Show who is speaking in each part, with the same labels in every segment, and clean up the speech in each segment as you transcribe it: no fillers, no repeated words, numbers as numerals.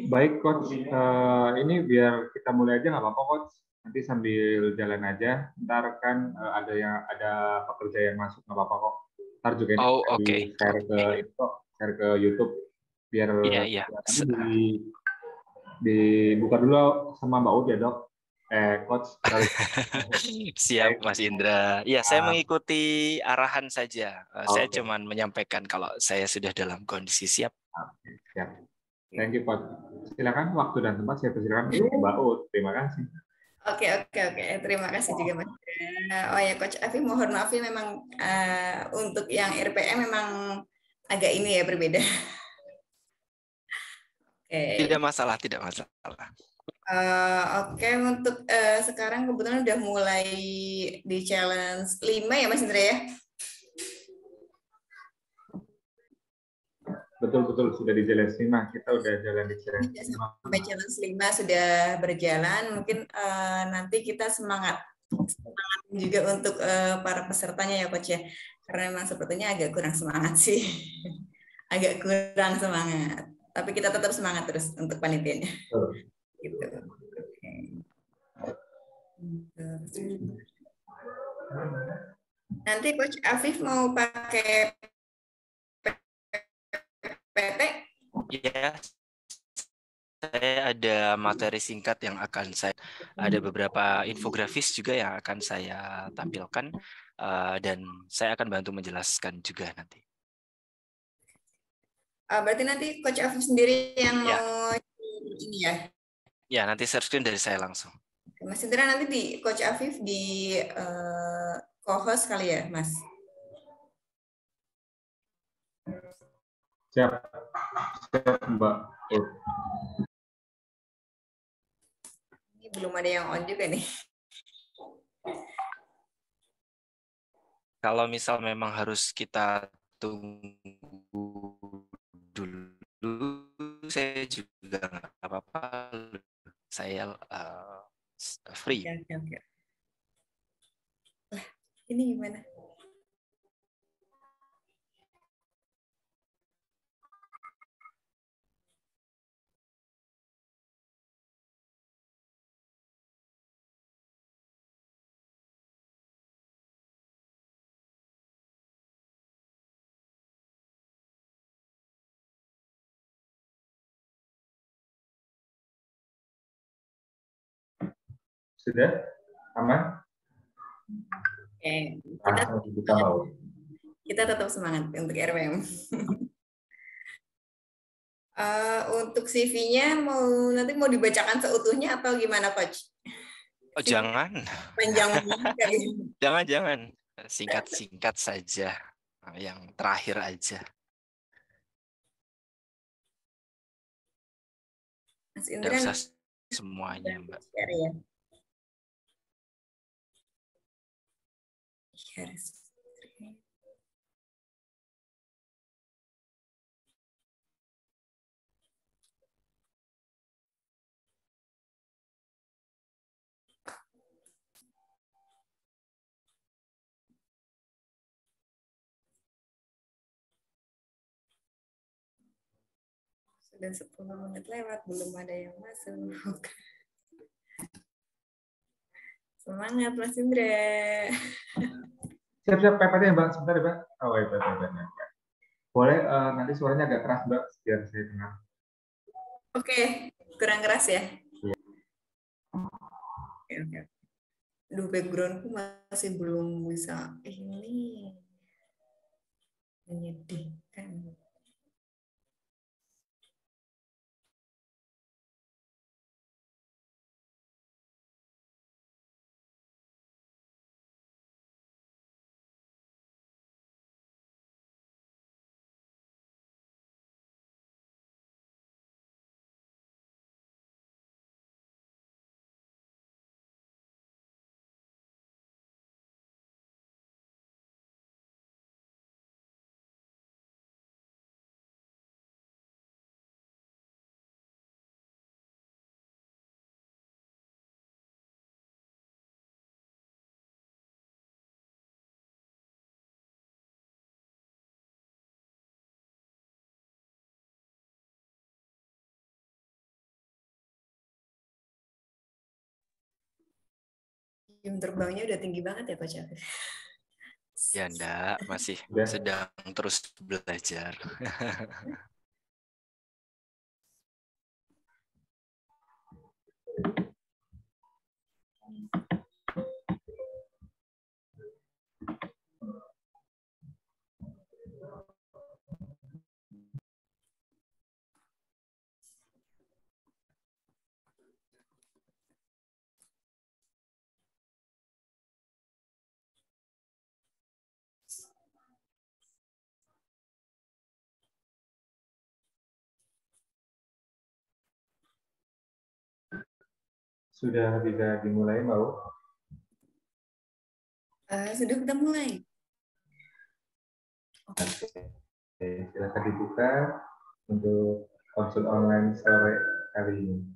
Speaker 1: Baik, Coach. Ini biar kita mulai aja nggak apa-apa, Coach. Nanti sambil jalan aja. Ntar kan ada pekerja yang masuk nggak apa-apa kok. Ntar juga ini
Speaker 2: Oh,
Speaker 1: bisa
Speaker 2: oke.
Speaker 1: di-share ke itu, share ke YouTube biar
Speaker 2: Iya, iya.
Speaker 1: nanti dibuka dulu sama Mbak Ut ya, Dok. Coach. Sorry.
Speaker 2: Siap, Mas Indra. Ya, saya
Speaker 1: Ah,
Speaker 2: mengikuti arahan saja. Saya
Speaker 1: Oke.
Speaker 2: cuman menyampaikan kalau saya sudah dalam kondisi siap.
Speaker 1: Oke, siap. Thank you, Coach. Silakan waktu dan tempat saya persilakan untuk Mbak Ut. Terima kasih.
Speaker 3: Oke, oke, oke. Terima kasih juga Mas. Oh ya, Coach Afi, mohon maaf ya memang untuk yang RPM memang agak ini ya berbeda.
Speaker 2: Tidak
Speaker 3: Oke.
Speaker 2: masalah, tidak masalah.
Speaker 3: Oke, untuk sekarang kebetulan udah mulai di challenge 5 ya Mas Indra ya?
Speaker 1: Betul-betul sudah di jalan 5. Kita udah jalan di jalan 5.
Speaker 3: Sampai challenge 5 sudah berjalan. Mungkin nanti kita semangat juga untuk para pesertanya ya Coach ya. Karena memang sepertinya agak kurang semangat sih. Agak kurang semangat. Tapi kita tetap semangat terus untuk panitianya. Gitu. Oke. Nanti Coach Afif mau pakai PT?
Speaker 2: Ya, saya ada materi singkat yang akan ada beberapa infografis juga yang akan saya tampilkan dan saya akan bantu menjelaskan juga nanti.
Speaker 3: Berarti nanti Coach Afif sendiri yang
Speaker 2: Ya,
Speaker 3: mau ini ya?
Speaker 2: ya nanti share screen dari saya langsung.
Speaker 3: Mas Indra nanti di Coach Afif di co-host kali ya, Mas?
Speaker 1: Siap. Siap, Mbak.
Speaker 2: Ya.
Speaker 3: Ini belum ada yang on juga nih.
Speaker 2: Kalau misal memang harus kita tunggu dulu, saya juga nggak apa-apa. Saya free.
Speaker 3: Oke, oke. Lah, ini gimana?
Speaker 1: Sudah? Aman?
Speaker 3: Oke, kita tetap semangat untuk RWM. Untuk CV-nya nanti mau dibacakan seutuhnya atau gimana, Coach?
Speaker 2: Oh, jangan.
Speaker 3: Panjang banget kali.
Speaker 2: Jangan. Singkat-singkat saja. Yang terakhir aja.
Speaker 3: Mas
Speaker 2: Tidak
Speaker 3: Indra
Speaker 2: usah semuanya, Mbak.
Speaker 3: share ya. Share. Sudah 10 menit lewat, belum ada yang masuk. Semangat, Mas Indra.
Speaker 1: Siap-siap PPT ya, Mbak. Sebentar ya, Mbak. Oh, ya, PPT. Boleh nanti suaranya agak keras, Mbak, biar saya dengar.
Speaker 3: Oke, kurang keras ya?
Speaker 1: Iya.
Speaker 3: Oke. Aduh, backgroundku masih belum bisa ini menyedihkan. Jam terbangnya udah tinggi banget ya Coach Afif.
Speaker 2: Ya enggak, masih sedang terus belajar.
Speaker 1: Sudah bisa dimulai, Mbak?
Speaker 3: Sudah kita mulai.
Speaker 1: Oke, silakan dibuka untuk konsul online sore kali ini.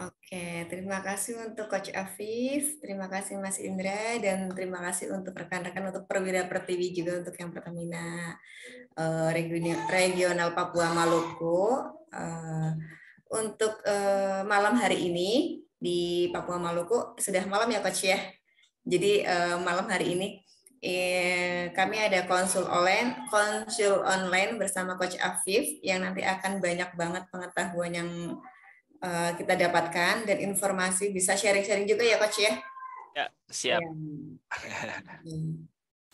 Speaker 3: Oke, terima kasih untuk Coach Afif, terima kasih Mas Indra, dan terima kasih untuk rekan-rekan untuk Perwira Pertiwi juga untuk yang Pertamina Regional Papua Maluku. Untuk malam hari ini di Papua Maluku sudah malam ya Coach ya. Jadi malam hari ini kami ada konsul online bersama Coach Afif yang nanti akan banyak banget pengetahuan yang kita dapatkan dan informasi, bisa sharing-sharing juga ya Coach ya?
Speaker 2: Ya, siap.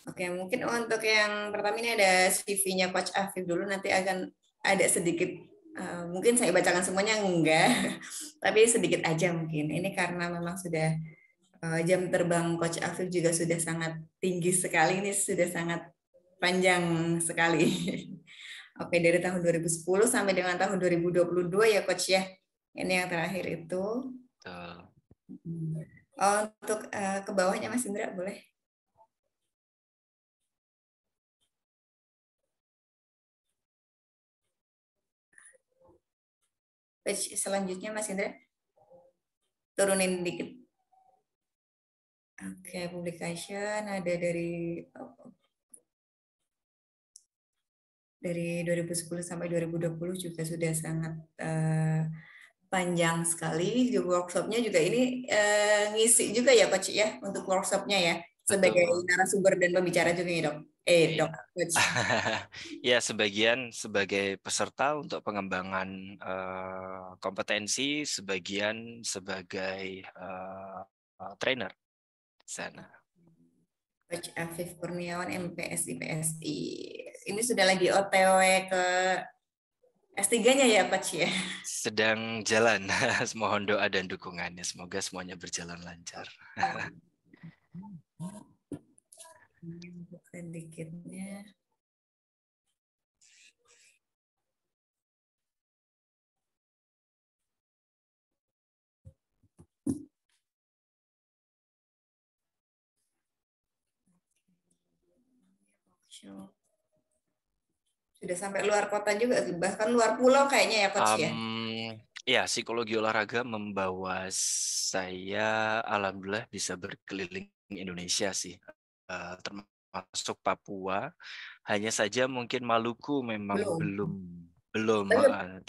Speaker 3: Oke, mungkin untuk yang pertama ini ada CV-nya Coach Afif dulu, nanti akan ada sedikit, mungkin saya bacakan semuanya enggak, tapi sedikit aja mungkin. Ini karena memang sudah jam terbang Coach Afif juga sudah sangat tinggi sekali, ini sudah sangat panjang sekali. Oke, dari tahun 2010 sampai dengan tahun 2022 ya Coach ya? Ini yang terakhir itu. Untuk ke bawahnya Mas Indra boleh? Page selanjutnya Mas Indra. Turunin dikit. Oke, publication ada dari 2010 sampai 2020 juga sudah sangat panjang sekali. Di workshopnya juga ini ngisi juga ya Coach ya untuk workshopnya ya sebagai narasumber dan pembicara juga ya Dok. Dok. Coach.
Speaker 2: Ya, sebagian sebagai peserta untuk pengembangan kompetensi, sebagian sebagai trainer di sana.
Speaker 3: Coach Afif Kurniawan MPSI PSI. Ini sudah lagi OTW ke S3-nya ya, Coach ya?
Speaker 2: Sedang jalan. Mohon doa dan dukungannya. Semoga semuanya berjalan lancar.
Speaker 3: Sedikitnya. Sudah sampai luar kota juga, bahkan luar pulau kayaknya ya Coach ya?
Speaker 2: Ya, psikologi olahraga membawa saya alhamdulillah bisa berkeliling Indonesia sih, termasuk Papua. Hanya saja mungkin Maluku memang belum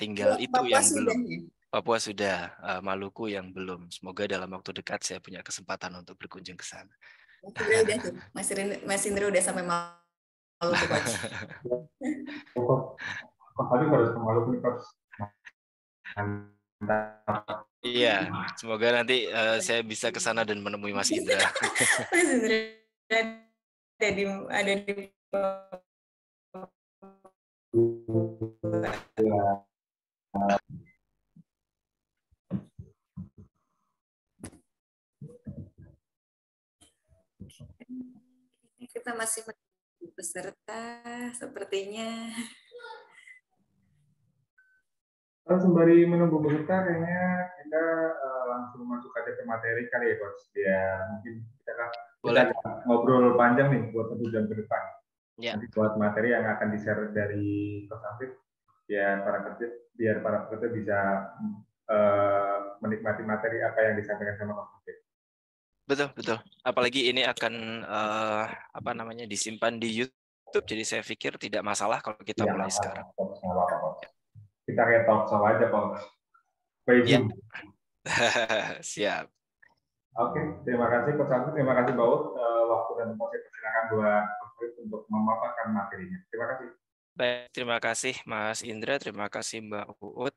Speaker 2: tinggal itu
Speaker 3: Papua
Speaker 2: yang
Speaker 3: sudah,
Speaker 2: belum.
Speaker 3: ya?
Speaker 2: Papua sudah, Maluku yang belum. Semoga dalam waktu dekat saya punya kesempatan untuk berkunjung ke sana.
Speaker 3: Udah tuh, Mas Indra udah sampai Maluku Coach.
Speaker 1: Tapi harus ke Maluku nih Coach.
Speaker 2: Iya, semoga nanti saya bisa ke sana dan menemui Mas Indra.
Speaker 3: Mas Indra ada di kita masih menunggu peserta sepertinya.
Speaker 1: Sembari menunggu peserta, kayaknya kita langsung masuk aja ke materi kali ya Coach. Biar mungkin kita ngobrol panjang nih buat 1 jam ke depan. Ya. Nanti buat materi yang akan di-share dari Coach Afif, biar para peserta bisa menikmati materi apa yang disampaikan sama Coach Afif.
Speaker 2: Betul. Apalagi ini akan disimpan di YouTube, jadi saya pikir tidak masalah kalau kita mulai sekarang.
Speaker 1: Kita kayak talk show aja Pak.
Speaker 2: Ya. Siap.
Speaker 1: Oke, terima kasih Coach Agus, terima kasih Baut, waktu dan tempat saya persilakan buat untuk memaparkan materinya. Terima kasih.
Speaker 2: Baik, terima kasih Mas Indra, terima kasih Mbak Uut.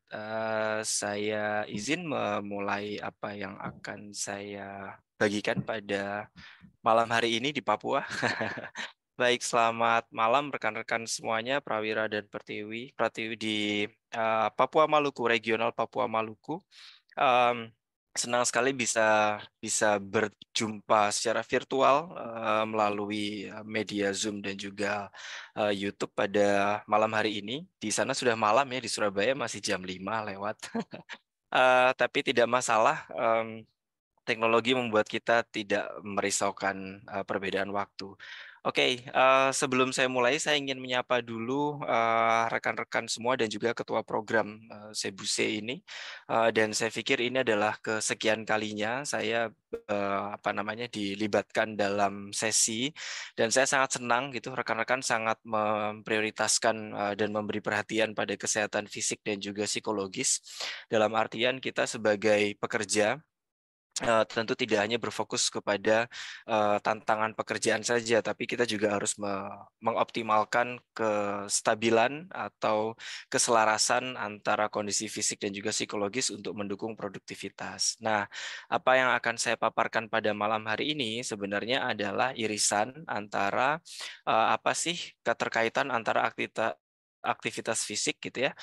Speaker 2: Saya izin memulai apa yang akan saya bagikan pada malam hari ini di Papua. Baik, selamat malam rekan-rekan semuanya, Prawira dan Pratiwi di Papua Maluku, regional Papua Maluku. Senang sekali bisa berjumpa secara virtual melalui media Zoom dan juga YouTube pada malam hari ini. Di sana sudah malam ya, di Surabaya masih jam 5 lewat. Tapi tidak masalah. Teknologi membuat kita tidak merisaukan perbedaan waktu. Oke, sebelum saya mulai, saya ingin menyapa dulu rekan-rekan semua dan juga ketua program Sebuse ini. Dan saya pikir ini adalah kesekian kalinya saya dilibatkan dalam sesi, dan saya sangat senang gitu rekan-rekan sangat memprioritaskan dan memberi perhatian pada kesehatan fisik dan juga psikologis. Dalam artian kita sebagai pekerja tentu tidak hanya berfokus kepada tantangan pekerjaan saja, tapi kita juga harus mengoptimalkan kestabilan atau keselarasan antara kondisi fisik dan juga psikologis untuk mendukung produktivitas. Nah, apa yang akan saya paparkan pada malam hari ini sebenarnya adalah irisan antara apa sih keterkaitan antara aktivitas fisik gitu ya,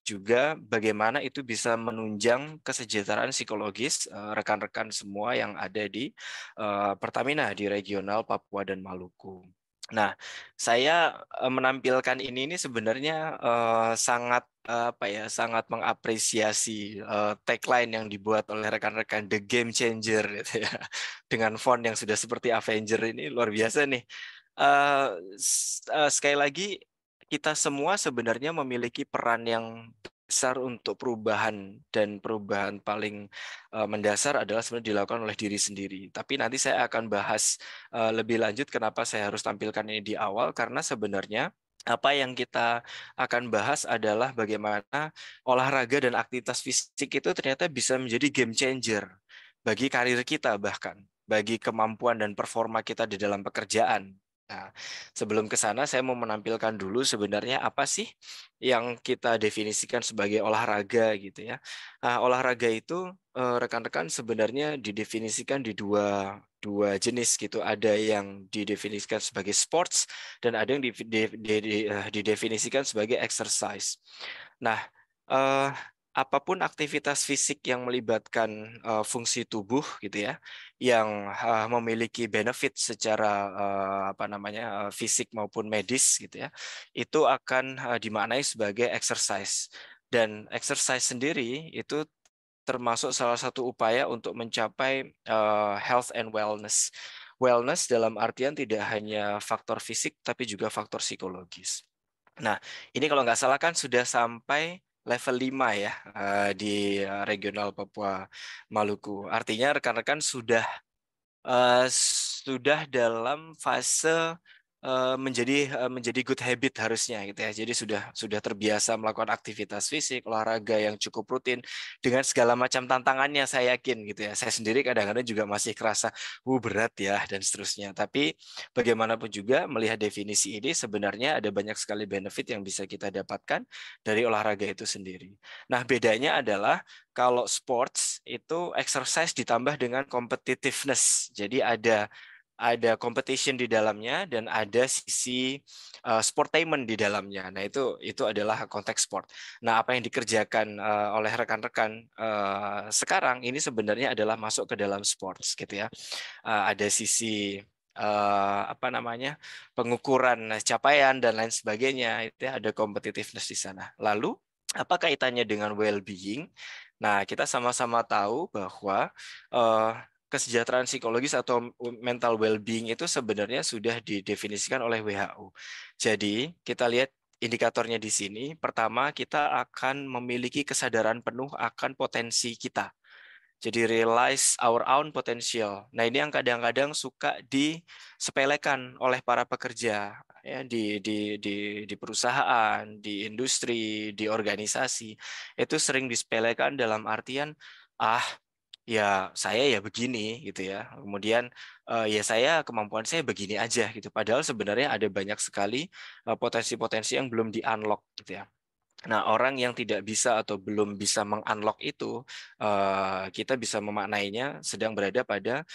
Speaker 2: juga bagaimana itu bisa menunjang kesejahteraan psikologis rekan-rekan semua yang ada di Pertamina di regional Papua dan Maluku. Nah, saya menampilkan ini sebenarnya sangat sangat mengapresiasi tagline yang dibuat oleh rekan-rekan The Game Changer gitu ya, dengan font yang sudah seperti Avenger. Ini luar biasa nih. Sekali lagi, kita semua sebenarnya memiliki peran yang besar untuk perubahan, dan perubahan paling mendasar adalah sebenarnya dilakukan oleh diri sendiri. Tapi nanti saya akan bahas lebih lanjut kenapa saya harus tampilkan ini di awal, karena sebenarnya apa yang kita akan bahas adalah bagaimana olahraga dan aktivitas fisik itu ternyata bisa menjadi game changer bagi karir kita, bahkan bagi kemampuan dan performa kita di dalam pekerjaan. Nah, sebelum ke sana saya mau menampilkan dulu sebenarnya apa sih yang kita definisikan sebagai olahraga gitu ya. Nah, olahraga itu rekan-rekan sebenarnya didefinisikan di dua jenis gitu. Ada yang didefinisikan sebagai sports dan ada yang didefinisikan sebagai exercise. Nah, apapun aktivitas fisik yang melibatkan fungsi tubuh gitu ya, yang memiliki benefit secara fisik maupun medis gitu ya, itu akan dimaknai sebagai exercise. Dan exercise sendiri itu termasuk salah satu upaya untuk mencapai health and wellness. Wellness dalam artian tidak hanya faktor fisik tapi juga faktor psikologis. Nah, ini kalau nggak salah kan sudah sampai level 5 ya di regional Papua Maluku. Artinya rekan-rekan sudah dalam fase menjadi good habit harusnya gitu ya. Jadi sudah terbiasa melakukan aktivitas fisik, olahraga yang cukup rutin dengan segala macam tantangannya, saya yakin gitu ya. Saya sendiri kadang-kadang juga masih kerasa berat ya dan seterusnya. Tapi bagaimanapun juga melihat definisi ini sebenarnya ada banyak sekali benefit yang bisa kita dapatkan dari olahraga itu sendiri. Nah, bedanya adalah kalau sports itu exercise ditambah dengan competitiveness. Jadi ada competition di dalamnya dan ada sisi sportainment di dalamnya. Nah, itu adalah konteks sport. Nah, apa yang dikerjakan oleh rekan-rekan sekarang ini sebenarnya adalah masuk ke dalam sports gitu ya. Ada sisi pengukuran capaian dan lain sebagainya, itu ya, ada competitiveness di sana. Lalu apa kaitannya dengan well-being? Nah, kita sama-sama tahu bahwa kesejahteraan psikologis atau mental well-being itu sebenarnya sudah didefinisikan oleh WHO. Jadi, kita lihat indikatornya di sini. Pertama, kita akan memiliki kesadaran penuh akan potensi kita. Jadi realize our own potential. Nah, ini yang kadang-kadang suka disepelekan oleh para pekerja ya di perusahaan, di industri, di organisasi. Itu sering disepelekan dalam artian ya saya ya begini gitu ya. Kemudian ya kemampuan saya begini aja gitu. Padahal sebenarnya ada banyak sekali potensi-potensi yang belum di-unlock gitu ya. Nah, orang yang tidak bisa atau belum bisa meng-unlock itu, kita bisa memaknainya sedang berada pada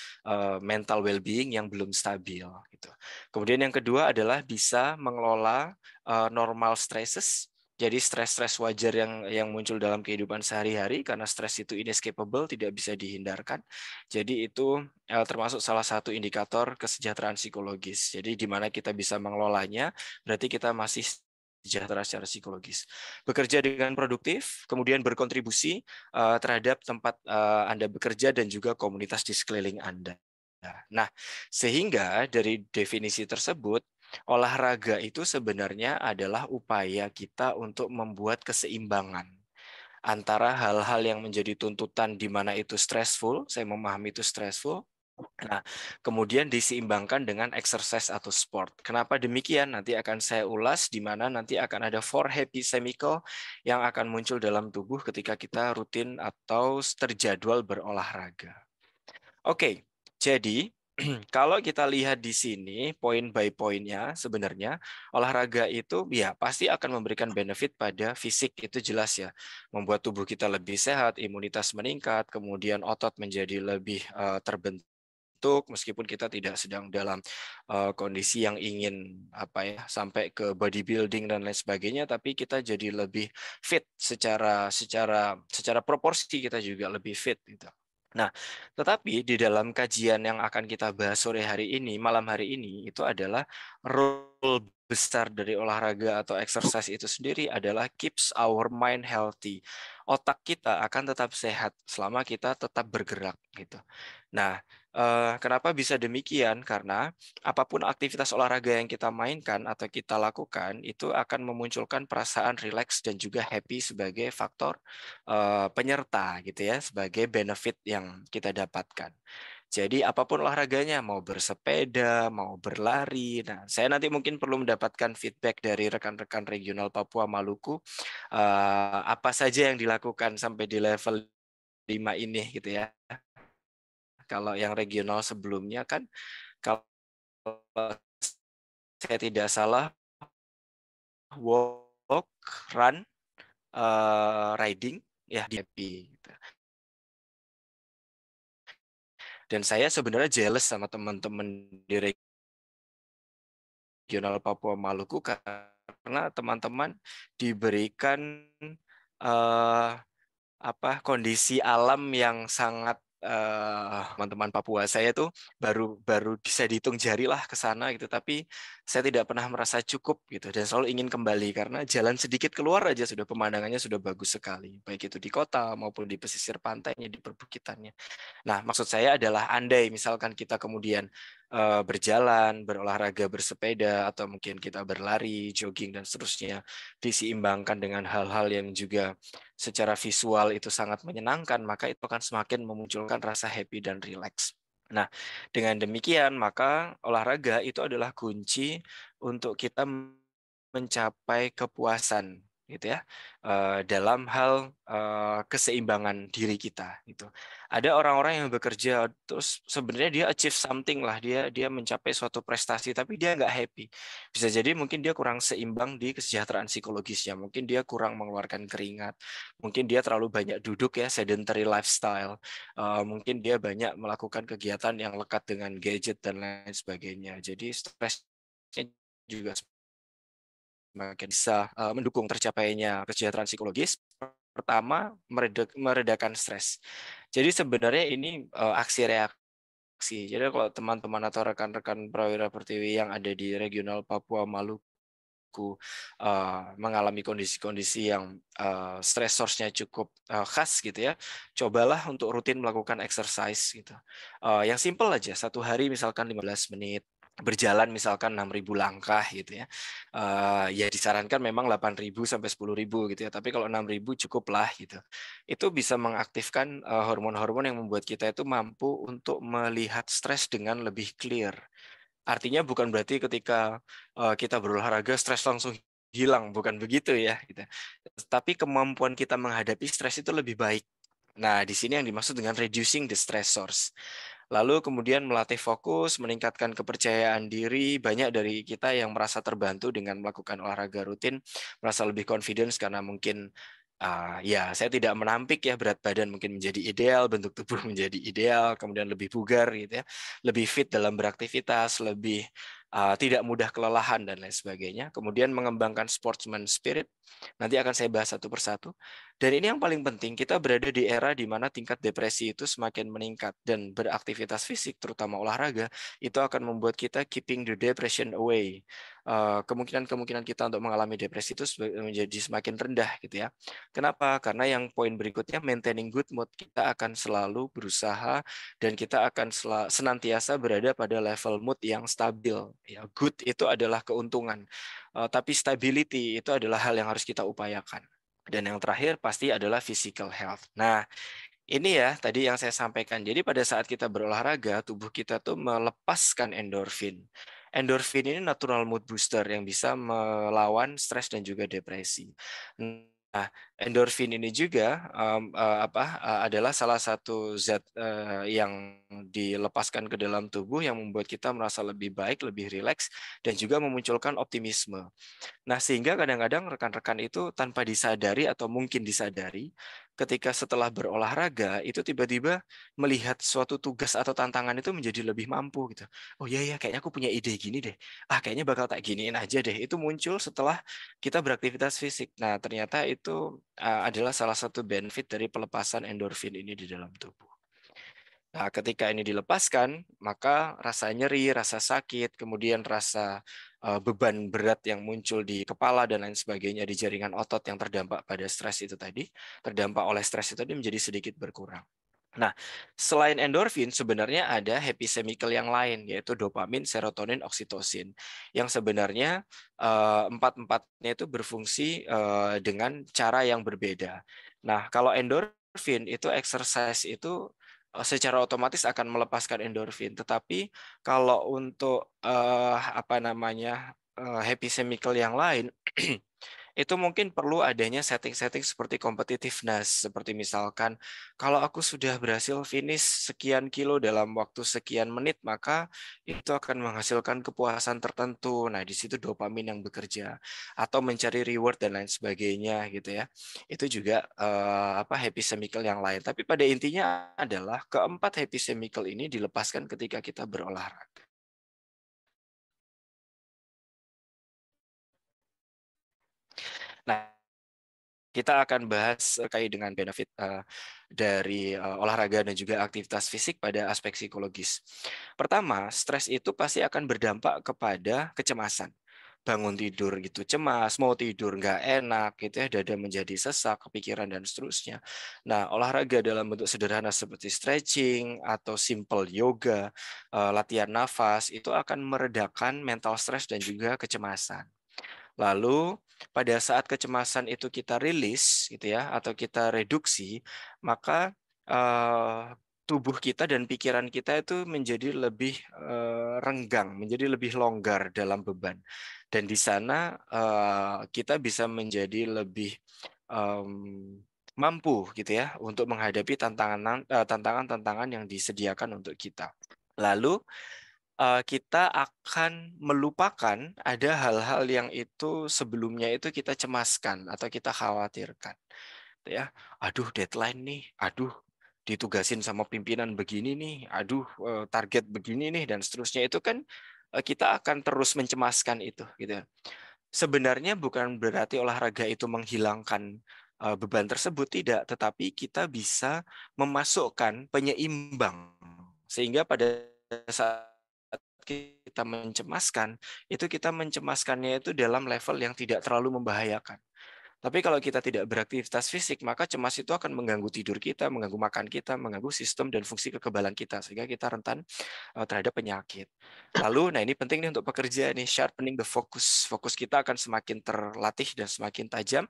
Speaker 2: mental well-being yang belum stabil gitu. Kemudian yang kedua adalah bisa mengelola normal stresses. Jadi stres-stres wajar yang muncul dalam kehidupan sehari-hari karena stres itu inescapable, tidak bisa dihindarkan. Jadi itu termasuk salah satu indikator kesejahteraan psikologis. Jadi di mana kita bisa mengelolanya, berarti kita masih sejahtera secara psikologis. Bekerja dengan produktif, kemudian berkontribusi terhadap tempat Anda bekerja dan juga komunitas di sekeliling Anda. Nah, sehingga dari definisi tersebut, olahraga itu sebenarnya adalah upaya kita untuk membuat keseimbangan antara hal-hal yang menjadi tuntutan di mana itu stressful, saya memahami itu stressful. Nah, kemudian diseimbangkan dengan exercise atau sport. Kenapa demikian? Nanti akan saya ulas di mana nanti akan ada 4 happy chemical yang akan muncul dalam tubuh ketika kita rutin atau terjadwal berolahraga. Oke, jadi kalau kita lihat di sini poin by poinnya sebenarnya olahraga itu ya pasti akan memberikan benefit pada fisik, itu jelas ya, membuat tubuh kita lebih sehat, imunitas meningkat, kemudian otot menjadi lebih terbentuk meskipun kita tidak sedang dalam kondisi yang ingin sampai ke bodybuilding dan lain sebagainya, tapi kita jadi lebih fit secara proporsi, kita juga lebih fit gitu. Nah, tetapi di dalam kajian yang akan kita bahas sore hari ini, malam hari ini, itu adalah role besar dari olahraga atau exercise itu sendiri adalah keeps our mind healthy. Otak kita akan tetap sehat selama kita tetap bergerak gitu. Nah, kenapa bisa demikian? Karena apapun aktivitas olahraga yang kita mainkan atau kita lakukan itu akan memunculkan perasaan rileks dan juga happy sebagai faktor penyerta gitu ya, sebagai benefit yang kita dapatkan. Jadi apapun olahraganya, mau bersepeda, mau berlari. Nah, saya nanti mungkin perlu mendapatkan feedback dari rekan-rekan regional Papua Maluku, apa saja yang dilakukan sampai di level 5 ini gitu ya. Kalau yang regional sebelumnya kan, kalau saya tidak salah, walk, run, riding, ya di happy. Gitu. Dan saya sebenarnya jealous sama teman-teman di regional Papua Maluku karena teman-teman diberikan kondisi alam yang sangat teman-teman Papua saya tuh baru bisa dihitung jari lah ke sana gitu, tapi saya tidak pernah merasa cukup gitu dan selalu ingin kembali karena jalan sedikit keluar aja sudah pemandangannya sudah bagus sekali, baik itu di kota maupun di pesisir pantainya, di perbukitannya. Nah, maksud saya adalah andai misalkan kita kemudian berjalan, berolahraga, bersepeda, atau mungkin kita berlari, jogging, dan seterusnya, diseimbangkan dengan hal-hal yang juga secara visual itu sangat menyenangkan, maka itu akan semakin memunculkan rasa happy dan relax. Nah, dengan demikian, maka olahraga itu adalah kunci untuk kita mencapai kepuasan gitu ya, dalam hal keseimbangan diri kita gitu. Ada orang-orang yang bekerja terus sebenarnya dia achieve something lah, dia mencapai suatu prestasi tapi dia nggak happy. Bisa jadi mungkin dia kurang seimbang di kesejahteraan psikologisnya, mungkin dia kurang mengeluarkan keringat, mungkin dia terlalu banyak duduk ya, sedentary lifestyle, mungkin dia banyak melakukan kegiatan yang lekat dengan gadget dan lain sebagainya. Jadi stresnya juga semakin bisa mendukung tercapainya kesejahteraan psikologis. Pertama, meredakan stres. Jadi sebenarnya ini aksi reaksi. Jadi kalau teman-teman atau rekan-rekan Prawira Pertiwi yang ada di regional Papua Maluku mengalami kondisi-kondisi yang stressor-nya cukup khas gitu ya, cobalah untuk rutin melakukan exercise gitu. Yang simple aja, satu hari misalkan 15 menit, berjalan misalkan 6.000 langkah gitu ya. Ya disarankan memang 8.000 sampai 10.000 gitu ya, tapi kalau 6.000 cukup lah gitu. Itu bisa mengaktifkan hormon-hormon yang membuat kita itu mampu untuk melihat stres dengan lebih clear. Artinya bukan berarti ketika kita berolahraga stres langsung hilang, bukan begitu ya gitu. Tapi kemampuan kita menghadapi stres itu lebih baik. Nah, di sini yang dimaksud dengan reducing the stressors. Lalu kemudian melatih fokus, meningkatkan kepercayaan diri. Banyak dari kita yang merasa terbantu dengan melakukan olahraga rutin, merasa lebih confidence karena mungkin ya saya tidak menampik ya, berat badan mungkin menjadi ideal, bentuk tubuh menjadi ideal, kemudian lebih bugar gitu ya, lebih fit dalam beraktivitas, lebih tidak mudah kelelahan dan lain sebagainya. Kemudian mengembangkan sportsman spirit. Nanti akan saya bahas satu persatu. Dan ini yang paling penting, kita berada di era di mana tingkat depresi itu semakin meningkat, dan beraktivitas fisik, terutama olahraga, itu akan membuat kita keeping the depression away. Kemungkinan-kemungkinan kita untuk mengalami depresi itu menjadi semakin rendah gitu ya. Kenapa? Karena yang poin berikutnya, maintaining good mood, kita akan selalu berusaha dan kita akan senantiasa berada pada level mood yang stabil. Ya, good itu adalah keuntungan, tapi stability itu adalah hal yang harus kita upayakan. Dan yang terakhir pasti adalah physical health. Nah, ini ya tadi yang saya sampaikan. Jadi pada saat kita berolahraga, tubuh kita tuh melepaskan endorfin. Endorfin ini natural mood booster yang bisa melawan stres dan juga depresi. Nah, endorfin ini juga adalah salah satu zat yang dilepaskan ke dalam tubuh yang membuat kita merasa lebih baik, lebih rileks, dan juga memunculkan optimisme. Nah, sehingga kadang-kadang rekan-rekan itu tanpa disadari atau mungkin disadari, ketika setelah berolahraga, itu tiba-tiba melihat suatu tugas atau tantangan itu menjadi lebih mampu gitu. Oh iya, kayaknya aku punya ide gini deh. Kayaknya bakal tak giniin aja deh. Itu muncul setelah kita beraktivitas fisik. Nah, ternyata itu adalah salah satu benefit dari pelepasan endorfin ini di dalam tubuh. Nah, ketika ini dilepaskan, maka rasa nyeri, rasa sakit, kemudian rasa beban berat yang muncul di kepala dan lain sebagainya di jaringan otot yang terdampak pada stres itu tadi, terdampak oleh stres itu tadi menjadi sedikit berkurang. Nah, selain endorfin, sebenarnya ada happy chemical yang lain, yaitu dopamin, serotonin, oksitosin, yang sebenarnya empat-empatnya itu berfungsi dengan cara yang berbeda. Nah, kalau endorfin itu exercise itu secara otomatis akan melepaskan endorfin, tetapi kalau untuk happy chemical yang lain itu mungkin perlu adanya setting-setting seperti competitiveness, seperti misalkan kalau aku sudah berhasil finish sekian kilo dalam waktu sekian menit, maka itu akan menghasilkan kepuasan tertentu. Nah, di situ dopamin yang bekerja, atau mencari reward dan lain sebagainya gitu ya. Itu juga happy chemical yang lain. Tapi pada intinya adalah keempat happy chemical ini dilepaskan ketika kita berolahraga. Nah, kita akan bahas terkait dengan benefit dari olahraga dan juga aktivitas fisik pada aspek psikologis. Pertama, stres itu pasti akan berdampak kepada kecemasan. Bangun tidur gitu cemas, mau tidur nggak enak gitu ya, dada menjadi sesak, kepikiran dan seterusnya. Nah, olahraga dalam bentuk sederhana seperti stretching atau simple yoga, latihan nafas itu akan meredakan mental stres dan juga kecemasan. Lalu pada saat kecemasan itu kita rilis gitu ya, atau kita reduksi, maka tubuh kita dan pikiran kita itu menjadi lebih renggang, menjadi lebih longgar dalam beban. Dan di sana kita bisa menjadi lebih mampu gitu ya untuk menghadapi tantangan-tantangan yang disediakan untuk kita. Lalu kita akan melupakan ada hal-hal yang itu sebelumnya itu kita cemaskan atau kita khawatirkan. Ya, aduh deadline nih, aduh ditugasin sama pimpinan begini nih, aduh target begini nih dan seterusnya, itu kan kita akan terus mencemaskan itu gitu. Sebenarnya bukan berarti olahraga itu menghilangkan beban tersebut, tidak, tetapi kita bisa memasukkan penyeimbang sehingga pada saat kita mencemaskan, itu kita mencemaskannya itu dalam level yang tidak terlalu membahayakan. Tapi kalau kita tidak beraktivitas fisik, maka cemas itu akan mengganggu tidur kita, mengganggu makan kita, mengganggu sistem dan fungsi kekebalan kita, sehingga kita rentan terhadap penyakit. Lalu, nah ini penting nih untuk pekerja nih, sharpening the focus. Fokus kita akan semakin terlatih dan semakin tajam,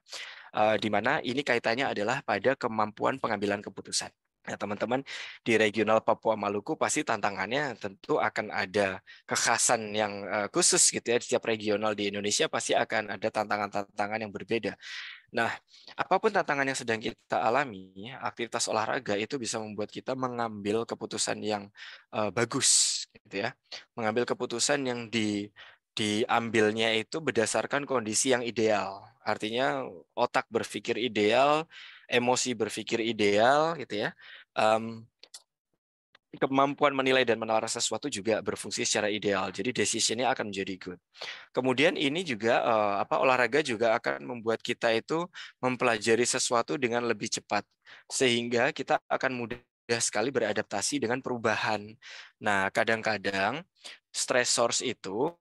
Speaker 2: di mana ini kaitannya adalah pada kemampuan pengambilan keputusan. Nah, teman-teman di regional Papua Maluku pasti tantangannya tentu akan ada kekhasan yang khusus gitu ya. Di setiap regional di Indonesia pasti akan ada tantangan-tantangan yang berbeda. Nah, apapun tantangan yang sedang kita alami, aktivitas olahraga itu bisa membuat kita mengambil keputusan yang bagus, gitu ya. Mengambil keputusan yang diambilnya itu berdasarkan kondisi yang ideal. Artinya otak berpikir ideal, emosi berpikir ideal, gitu ya. Kemampuan menilai dan menalar sesuatu juga berfungsi secara ideal. Jadi decision-nya akan menjadi good. Kemudian ini juga olahraga juga akan membuat kita itu mempelajari sesuatu dengan lebih cepat sehingga kita akan mudah sekali beradaptasi dengan perubahan. Nah, kadang-kadang stress source itu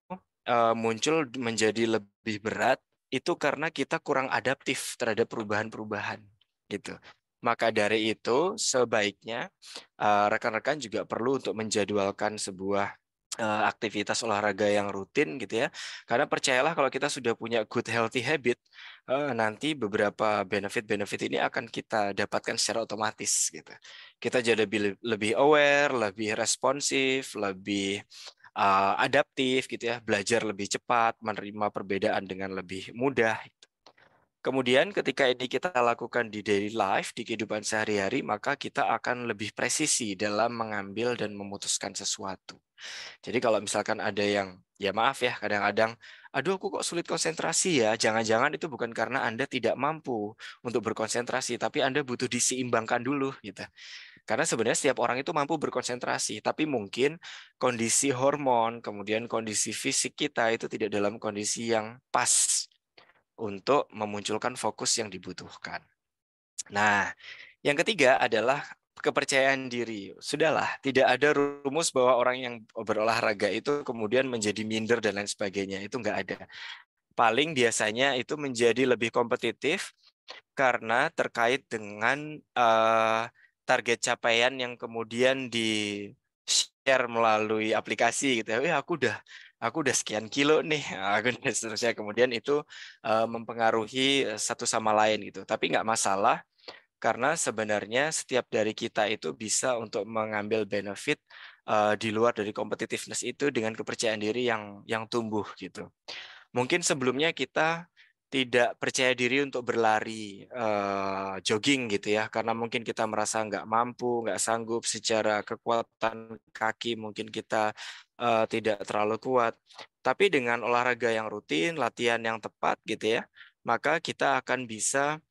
Speaker 2: muncul menjadi lebih berat itu karena kita kurang adaptif terhadap perubahan-perubahan gitu. Maka dari itu sebaiknya rekan-rekan juga perlu untuk menjadwalkan sebuah aktivitas olahraga yang rutin gitu ya. Karena percayalah kalau kita sudah punya good healthy habit, nanti beberapa benefit-benefit ini akan kita dapatkan secara otomatis gitu. Kita jadi lebih aware, lebih responsif, lebih adaptif gitu ya, belajar lebih cepat, menerima perbedaan dengan lebih mudah. Kemudian ketika ini kita lakukan di daily life, di kehidupan sehari-hari, maka kita akan lebih presisi dalam mengambil dan memutuskan sesuatu. Jadi kalau misalkan ada yang, ya maaf ya, kadang-kadang, aduh aku kok sulit konsentrasi ya, jangan-jangan itu bukan karena Anda tidak mampu untuk berkonsentrasi, tapi Anda butuh diseimbangkan dulu gitu. Karena sebenarnya setiap orang itu mampu berkonsentrasi, tapi mungkin kondisi hormon, kemudian kondisi fisik kita itu tidak dalam kondisi yang pas untuk memunculkan fokus yang dibutuhkan. Nah, yang ketiga adalah kepercayaan diri. Sudahlah, tidak ada rumus bahwa orang yang berolahraga itu kemudian menjadi minder dan lain sebagainya. Itu nggak ada. Paling biasanya itu menjadi lebih kompetitif karena terkait dengan target capaian yang kemudian di-share melalui aplikasi gitu ya. Aku udah sekian kilo nih, aku dan seterusnya. Kemudian itu mempengaruhi satu sama lain gitu. Tapi nggak masalah karena sebenarnya setiap dari kita itu bisa untuk mengambil benefit di luar dari competitiveness itu dengan kepercayaan diri yang tumbuh gitu. Mungkin sebelumnya kita tidak percaya diri untuk berlari, jogging gitu ya, karena mungkin kita merasa nggak mampu, nggak sanggup secara kekuatan kaki, mungkin kita tidak terlalu kuat. Tapi dengan olahraga yang rutin, latihan yang tepat gitu ya, maka kita akan bisa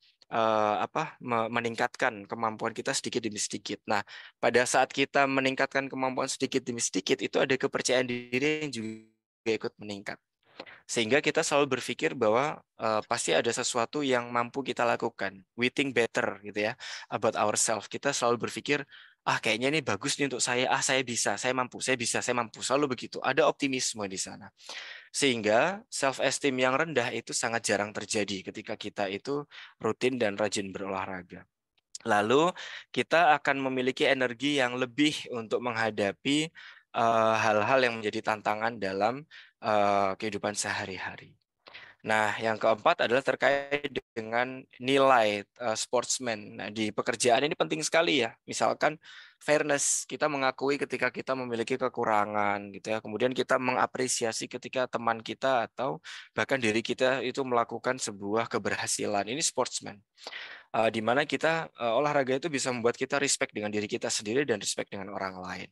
Speaker 2: meningkatkan kemampuan kita sedikit demi sedikit. Nah, pada saat kita meningkatkan kemampuan sedikit demi sedikit, itu ada kepercayaan diri yang juga ikut meningkat. Sehingga kita selalu berpikir bahwa pasti ada sesuatu yang mampu kita lakukan. We think better gitu ya about ourselves. Kita selalu berpikir, kayaknya ini bagus nih untuk saya. Saya bisa, saya mampu, saya bisa, saya mampu. Selalu begitu. Ada optimisme di sana. Sehingga self esteem yang rendah itu sangat jarang terjadi ketika kita itu rutin dan rajin berolahraga. Lalu kita akan memiliki energi yang lebih untuk menghadapi hal-hal yang menjadi tantangan dalam kehidupan sehari-hari. Nah, yang keempat adalah terkait dengan nilai sportsman. Nah, di pekerjaan ini penting sekali ya. Misalkan fairness, kita mengakui ketika kita memiliki kekurangan gitu ya. Kemudian kita mengapresiasi ketika teman kita atau bahkan diri kita itu melakukan sebuah keberhasilan. Ini sportsman. Di mana kita olahraga itu bisa membuat kita respect dengan diri kita sendiri dan respect dengan orang lain.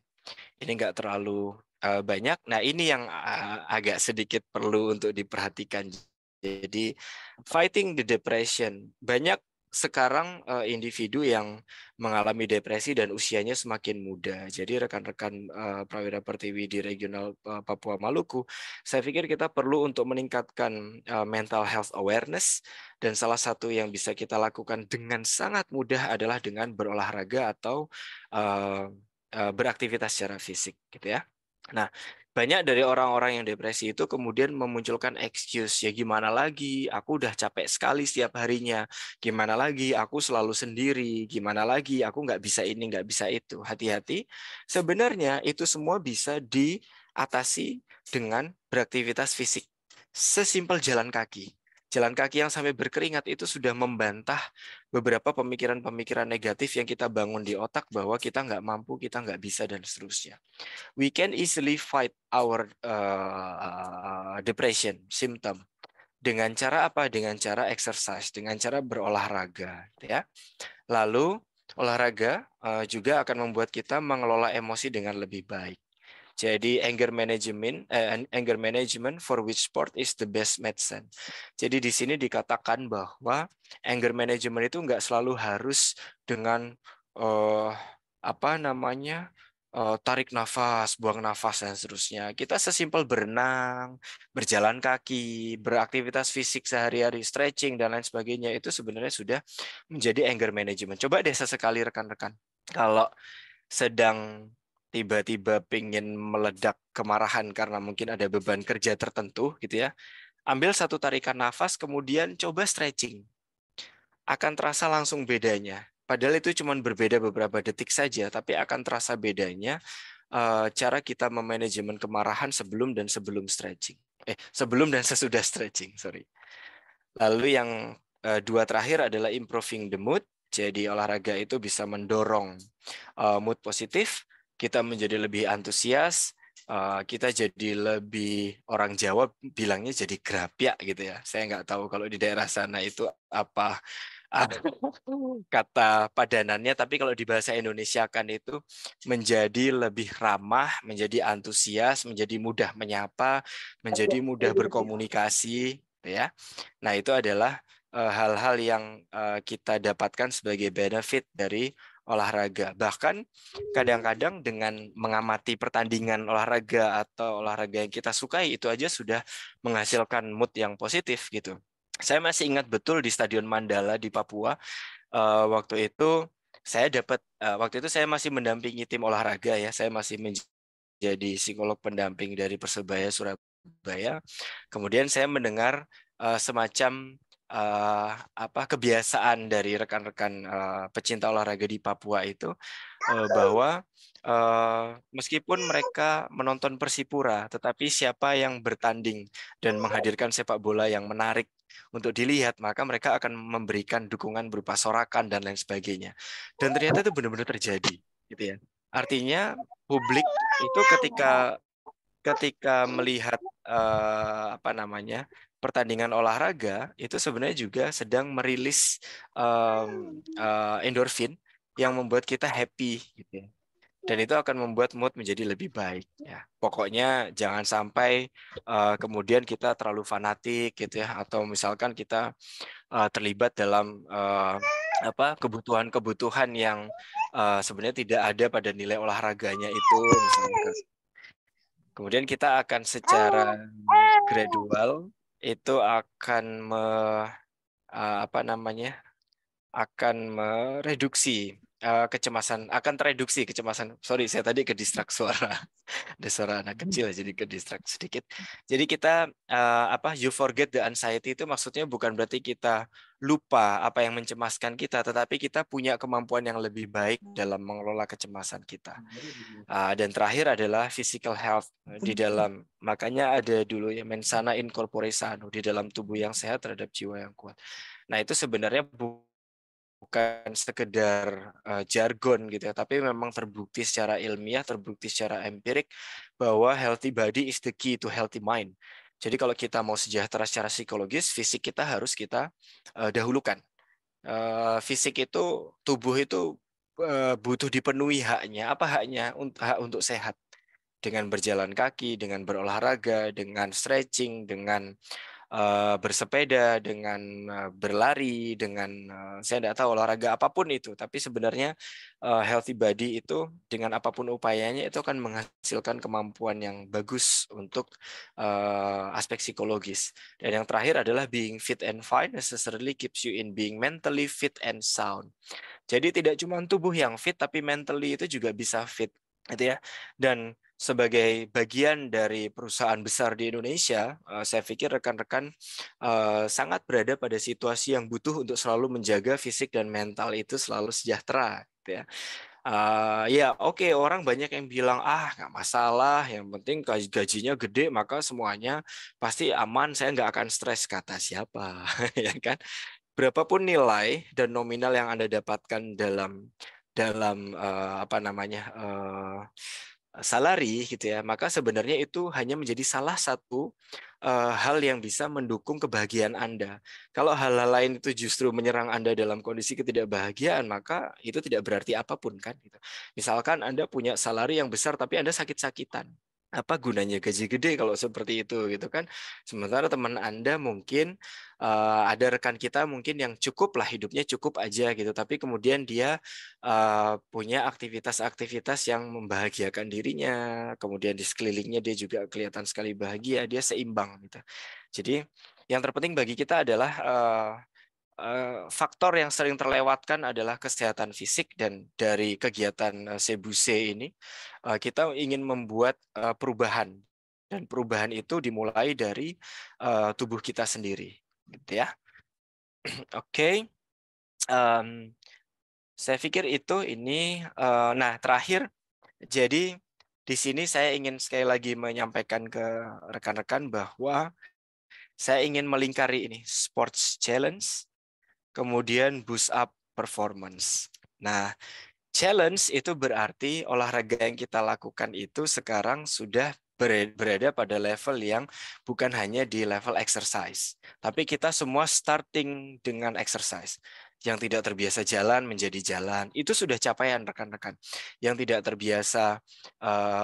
Speaker 2: Ini nggak terlalu banyak. Nah, ini yang agak sedikit perlu untuk diperhatikan. Jadi, fighting the depression. Banyak sekarang individu yang mengalami depresi dan usianya semakin muda. Jadi rekan-rekan Prawira Pertiwi di regional Papua Maluku, saya pikir kita perlu untuk meningkatkan mental health awareness, dan salah satu yang bisa kita lakukan dengan sangat mudah adalah dengan berolahraga atau beraktivitas secara fisik gitu ya. Nah, banyak dari orang-orang yang depresi itu kemudian memunculkan excuse, ya gimana lagi, aku udah capek sekali setiap harinya, gimana lagi, aku selalu sendiri, gimana lagi, aku nggak bisa ini, nggak bisa itu. Hati-hati, sebenarnya itu semua bisa diatasi dengan beraktivitas fisik. Sesimpel jalan kaki. Jalan kaki yang sampai berkeringat itu sudah membantah beberapa pemikiran-pemikiran negatif yang kita bangun di otak bahwa kita nggak mampu, kita nggak bisa, dan seterusnya. We can easily fight our depression symptom dengan cara apa? Dengan cara exercise, dengan cara berolahraga, ya. Lalu olahraga juga akan membuat kita mengelola emosi dengan lebih baik. Jadi anger management for which sport is the best medicine. Jadi di sini dikatakan bahwa anger management itu nggak selalu harus dengan tarik nafas, buang nafas dan seterusnya. Kita sesimpel berenang, berjalan kaki, beraktivitas fisik sehari-hari, stretching dan lain sebagainya itu sebenarnya sudah menjadi anger management. Coba deh sesekali rekan-rekan, kalau sedang tiba-tiba pengen meledak kemarahan karena mungkin ada beban kerja tertentu gitu ya, ambil satu tarikan nafas, kemudian coba stretching. Akan terasa langsung bedanya. Padahal itu cuma berbeda beberapa detik saja, tapi akan terasa bedanya cara kita memanajemen kemarahan sebelum dan sebelum stretching. Sebelum dan sesudah stretching, sorry. Lalu yang dua terakhir adalah improving the mood. Jadi olahraga itu bisa mendorong mood positif, kita menjadi lebih antusias, kita jadi lebih, orang Jawa bilangnya jadi grapyak gitu ya. Saya nggak tahu kalau di daerah sana itu apa kata padanannya, tapi kalau di bahasa Indonesia kan itu menjadi lebih ramah, menjadi antusias, menjadi mudah menyapa, menjadi mudah berkomunikasi, ya. Nah, itu adalah hal-hal yang kita dapatkan sebagai benefit dari olahraga. Bahkan kadang-kadang dengan mengamati pertandingan olahraga atau olahraga yang kita sukai itu aja sudah menghasilkan mood yang positif gitu. Saya masih ingat betul di Stadion Mandala di Papua, waktu itu saya masih mendampingi tim olahraga ya. Saya masih menjadi psikolog pendamping dari Persebaya Surabaya. Kemudian saya mendengar semacam kebiasaan dari rekan-rekan pecinta olahraga di Papua itu, bahwa meskipun mereka menonton Persipura, tetapi siapa yang bertanding dan menghadirkan sepak bola yang menarik untuk dilihat, maka mereka akan memberikan dukungan berupa sorakan dan lain sebagainya. Dan ternyata itu benar-benar terjadi, gitu ya. Artinya publik itu ketika melihat pertandingan olahraga itu sebenarnya juga sedang merilis endorfin yang membuat kita happy gitu ya. Dan itu akan membuat mood menjadi lebih baik ya. Pokoknya jangan sampai kemudian kita terlalu fanatik gitu ya, atau misalkan kita terlibat dalam kebutuhan-kebutuhan yang sebenarnya tidak ada pada nilai olahraganya itu misalkan. Kemudian kita akan secara gradual itu akan akan mereduksi tereduksi kecemasan. Sorry, saya tadi ke distrak suara. Ada suara anak kecil jadi ke distrak sedikit. Jadi kita you forget the anxiety itu maksudnya bukan berarti kita lupa apa yang mencemaskan kita, tetapi kita punya kemampuan yang lebih baik dalam mengelola kecemasan kita. Dan terakhir adalah physical health di dalam, makanya ada dulu ya mensana in corpore sano, di dalam tubuh yang sehat terhadap jiwa yang kuat. Nah, itu sebenarnya bukan sekedar jargon gitu ya, tapi memang terbukti secara ilmiah, terbukti secara empirik bahwa healthy body is the key to healthy mind. Jadi kalau kita mau sejahtera secara psikologis, fisik kita harus kita dahulukan. Fisik itu, tubuh itu butuh dipenuhi haknya. Apa haknya? Hak untuk sehat. Dengan berjalan kaki, dengan berolahraga, dengan stretching, dengan bersepeda, dengan berlari, dengan saya tidak tahu olahraga apapun itu, tapi sebenarnya healthy body itu dengan apapun upayanya itu akan menghasilkan kemampuan yang bagus untuk aspek psikologis. Dan yang terakhir adalah being fit and fine necessarily keeps you in being mentally fit and sound. Jadi tidak cuma tubuh yang fit, tapi mentally itu juga bisa fit, gitu ya. Dan sebagai bagian dari perusahaan besar di Indonesia, saya pikir rekan-rekan sangat berada pada situasi yang butuh untuk selalu menjaga fisik dan mental itu selalu sejahtera, gitu ya. Oke, orang banyak yang bilang nggak masalah, yang penting gajinya gede maka semuanya pasti aman, saya nggak akan stres, kata siapa, ya kan? Berapapun nilai dan nominal yang Anda dapatkan dalam salary gitu ya, maka sebenarnya itu hanya menjadi salah satu hal yang bisa mendukung kebahagiaan Anda. Kalau hal-hal lain itu justru menyerang Anda dalam kondisi ketidakbahagiaan, maka itu tidak berarti apapun kan. Gitu. Misalkan Anda punya salari yang besar tapi Anda sakit-sakitan. Apa gunanya gaji gede kalau seperti itu gitu kan? Sementara teman Anda mungkin ada rekan kita mungkin yang cukup lah hidupnya cukup aja gitu, tapi kemudian dia punya aktivitas-aktivitas yang membahagiakan dirinya, kemudian di sekelilingnya dia juga kelihatan sekali bahagia, dia seimbang gitu. Jadi yang terpenting bagi kita adalah faktor yang sering terlewatkan adalah kesehatan fisik, dan dari kegiatan Sebuse ini kita ingin membuat perubahan, dan perubahan itu dimulai dari tubuh kita sendiri, gitu ya. Oke, saya pikir itu ini. Nah, terakhir, jadi di sini saya ingin sekali lagi menyampaikan ke rekan-rekan bahwa saya ingin melingkari ini sports challenge, kemudian boost up performance. Nah, challenge itu berarti olahraga yang kita lakukan itu sekarang sudah berada pada level yang bukan hanya di level exercise, tapi kita semua starting dengan exercise. Yang tidak terbiasa jalan menjadi jalan, itu sudah capaian rekan-rekan. Yang tidak terbiasa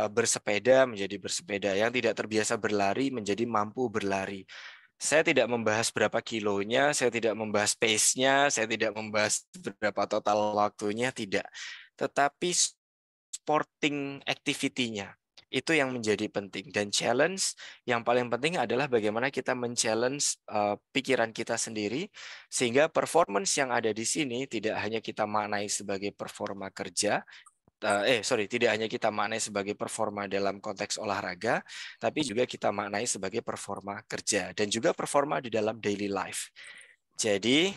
Speaker 2: bersepeda menjadi bersepeda, yang tidak terbiasa berlari menjadi mampu berlari. Saya tidak membahas berapa kilonya, saya tidak membahas pace-nya, saya tidak membahas berapa total waktunya, tidak. Tetapi sporting activity-nya itu yang menjadi penting. Dan challenge yang paling penting adalah bagaimana kita men-challenge pikiran kita sendiri, sehingga performance yang ada di sini tidak hanya kita maknai sebagai performa kerja, tidak hanya kita maknai sebagai performa dalam konteks olahraga, tapi juga kita maknai sebagai performa kerja dan juga performa di dalam daily life. Jadi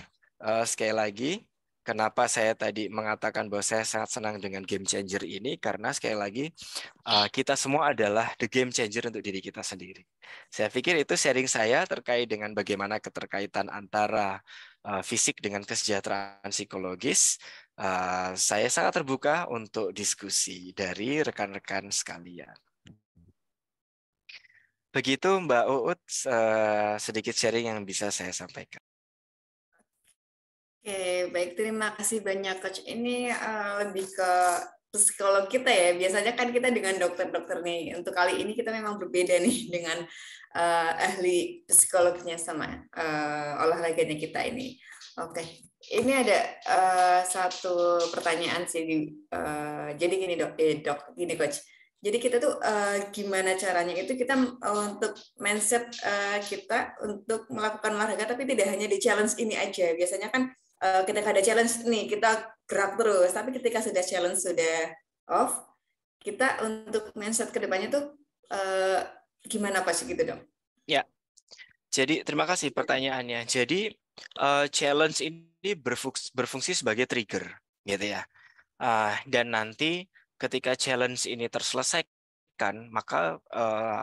Speaker 2: sekali lagi, kenapa saya tadi mengatakan bahwa saya sangat senang dengan game changer ini, karena sekali lagi kita semua adalah the game changer untuk diri kita sendiri. Saya pikir itu sharing saya terkait dengan bagaimana keterkaitan antara fisik dengan kesejahteraan psikologis. Saya sangat terbuka untuk diskusi dari rekan-rekan sekalian. Begitu Mbak Uut, sedikit sharing yang bisa saya sampaikan.
Speaker 3: Oke, baik. Terima kasih banyak, Coach. Ini lebih ke psikolog kita ya. Biasanya kan kita dengan dokter-dokter nih. Untuk kali ini kita memang berbeda nih dengan ahli psikolognya sama olahraganya kita ini. Oke, ini ada satu pertanyaan sih. Jadi gini dok, gini Coach. Jadi kita tuh gimana caranya itu kita untuk mindset kita untuk melakukan olahraga, tapi tidak hanya di challenge ini aja. Biasanya kan ketika ada challenge nih kita gerak terus, tapi ketika sudah challenge sudah off, kita untuk mindset kedepannya tuh gimana Pak sih gitu dong?
Speaker 2: Ya, jadi terima kasih pertanyaannya. Jadi challenge ini berfungsi sebagai trigger, gitu ya. Dan nanti ketika challenge ini terselesaikan, maka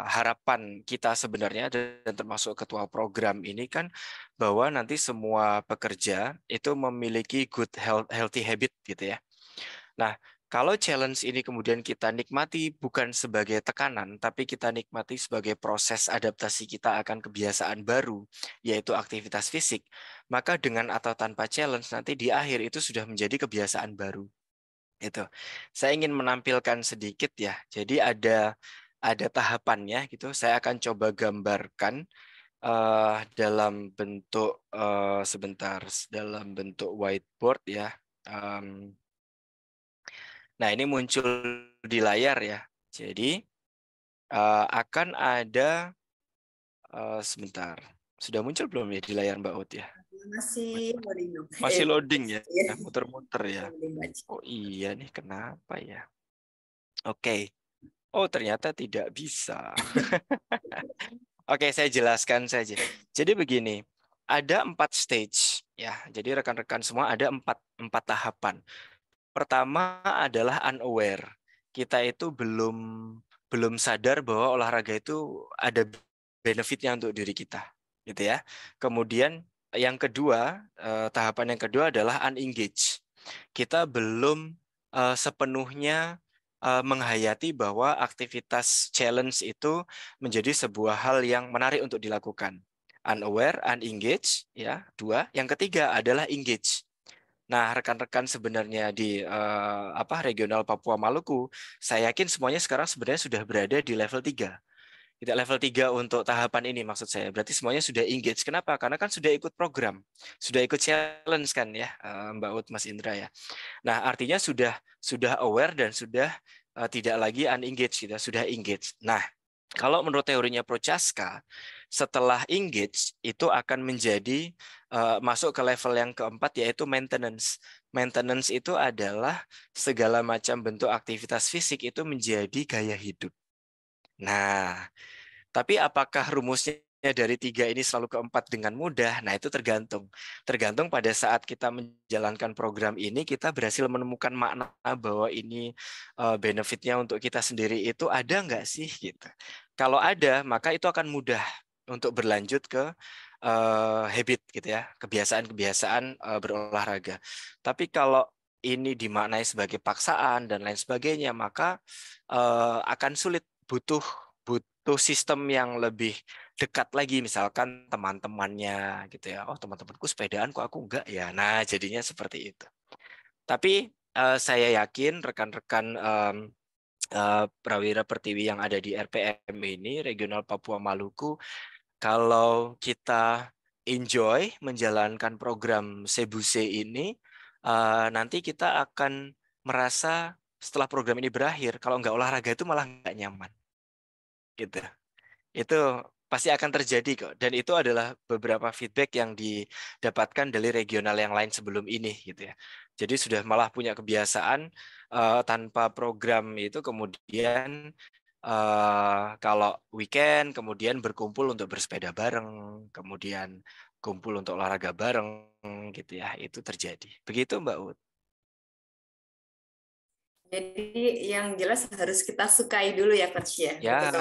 Speaker 2: harapan kita sebenarnya, dan termasuk ketua program ini kan, bahwa nanti semua pekerja itu memiliki good healthy habit gitu ya. Nah, kalau challenge ini kemudian kita nikmati bukan sebagai tekanan, tapi kita nikmati sebagai proses adaptasi kita akan kebiasaan baru, yaitu aktivitas fisik, maka dengan atau tanpa challenge nanti di akhir itu sudah menjadi kebiasaan baru. Itu. Saya ingin menampilkan sedikit ya. Jadi ada tahapannya gitu. Saya akan coba gambarkan dalam bentuk dalam bentuk whiteboard ya. Nah, ini muncul di layar ya. Jadi akan ada sebentar. Sudah muncul belum ya di layar Mbak Ut ya?
Speaker 3: Masih loading.
Speaker 2: Masih loading ya, muter-muter ya. Oh iya nih, kenapa ya? Oke. Oh, ternyata tidak bisa. Oke, saya jelaskan saja. Jadi begini, ada 4 stage ya. Jadi rekan-rekan semua ada 4 tahapan. Pertama adalah unaware. Kita itu belum sadar bahwa olahraga itu ada benefitnya untuk diri kita, gitu ya. Kemudian yang kedua, tahapan yang kedua adalah unengaged. Kita belum sepenuhnya menghayati bahwa aktivitas challenge itu menjadi sebuah hal yang menarik untuk dilakukan. Unaware, unengaged, ya, 2. Yang ketiga adalah engage. Nah, rekan-rekan sebenarnya di regional Papua Maluku, saya yakin semuanya sekarang sebenarnya sudah berada di level 3. Tidak level 3 untuk tahapan ini maksud saya. Berarti semuanya sudah engage. Kenapa? Karena kan sudah ikut program, sudah ikut challenge kan ya, Mbak Ut, Mas Indra ya. Nah, artinya sudah aware dan sudah tidak lagi unengaged, gitu, sudah engage. Nah, kalau menurut teorinya Prochaska, setelah engage itu akan menjadi masuk ke level yang keempat, yaitu maintenance. Maintenance itu adalah segala macam bentuk aktivitas fisik itu menjadi gaya hidup. Nah, tapi apakah rumusnya dari 3 ini selalu keempat dengan mudah? Nah, itu tergantung. Tergantung pada saat kita menjalankan program ini, kita berhasil menemukan makna bahwa ini benefitnya untuk kita sendiri itu ada nggak sih? Gitu. Kalau ada, maka itu akan mudah untuk berlanjut ke habit, gitu ya, kebiasaan-kebiasaan berolahraga. Tapi kalau ini dimaknai sebagai paksaan dan lain sebagainya, maka akan sulit, butuh sistem yang lebih dekat lagi, misalkan teman-temannya gitu ya. Oh, teman-temanku sepedaan kok aku enggak ya. Nah, jadinya seperti itu. Tapi saya yakin rekan-rekan Prawira Pertiwi yang ada di RPM ini, Regional Papua Maluku, kalau kita enjoy menjalankan program Sebuse ini, nanti kita akan merasa setelah program ini berakhir, kalau nggak olahraga itu malah nggak nyaman. Gitu. Itu pasti akan terjadi kok, dan itu adalah beberapa feedback yang didapatkan dari regional yang lain sebelum ini gitu ya. Jadi sudah malah punya kebiasaan tanpa program itu, kemudian kalau weekend kemudian berkumpul untuk bersepeda bareng, kemudian kumpul untuk olahraga bareng gitu ya. Itu terjadi. Begitu Mbak Ut.
Speaker 3: Jadi yang jelas harus kita sukai dulu ya Coach ya.
Speaker 2: Ya,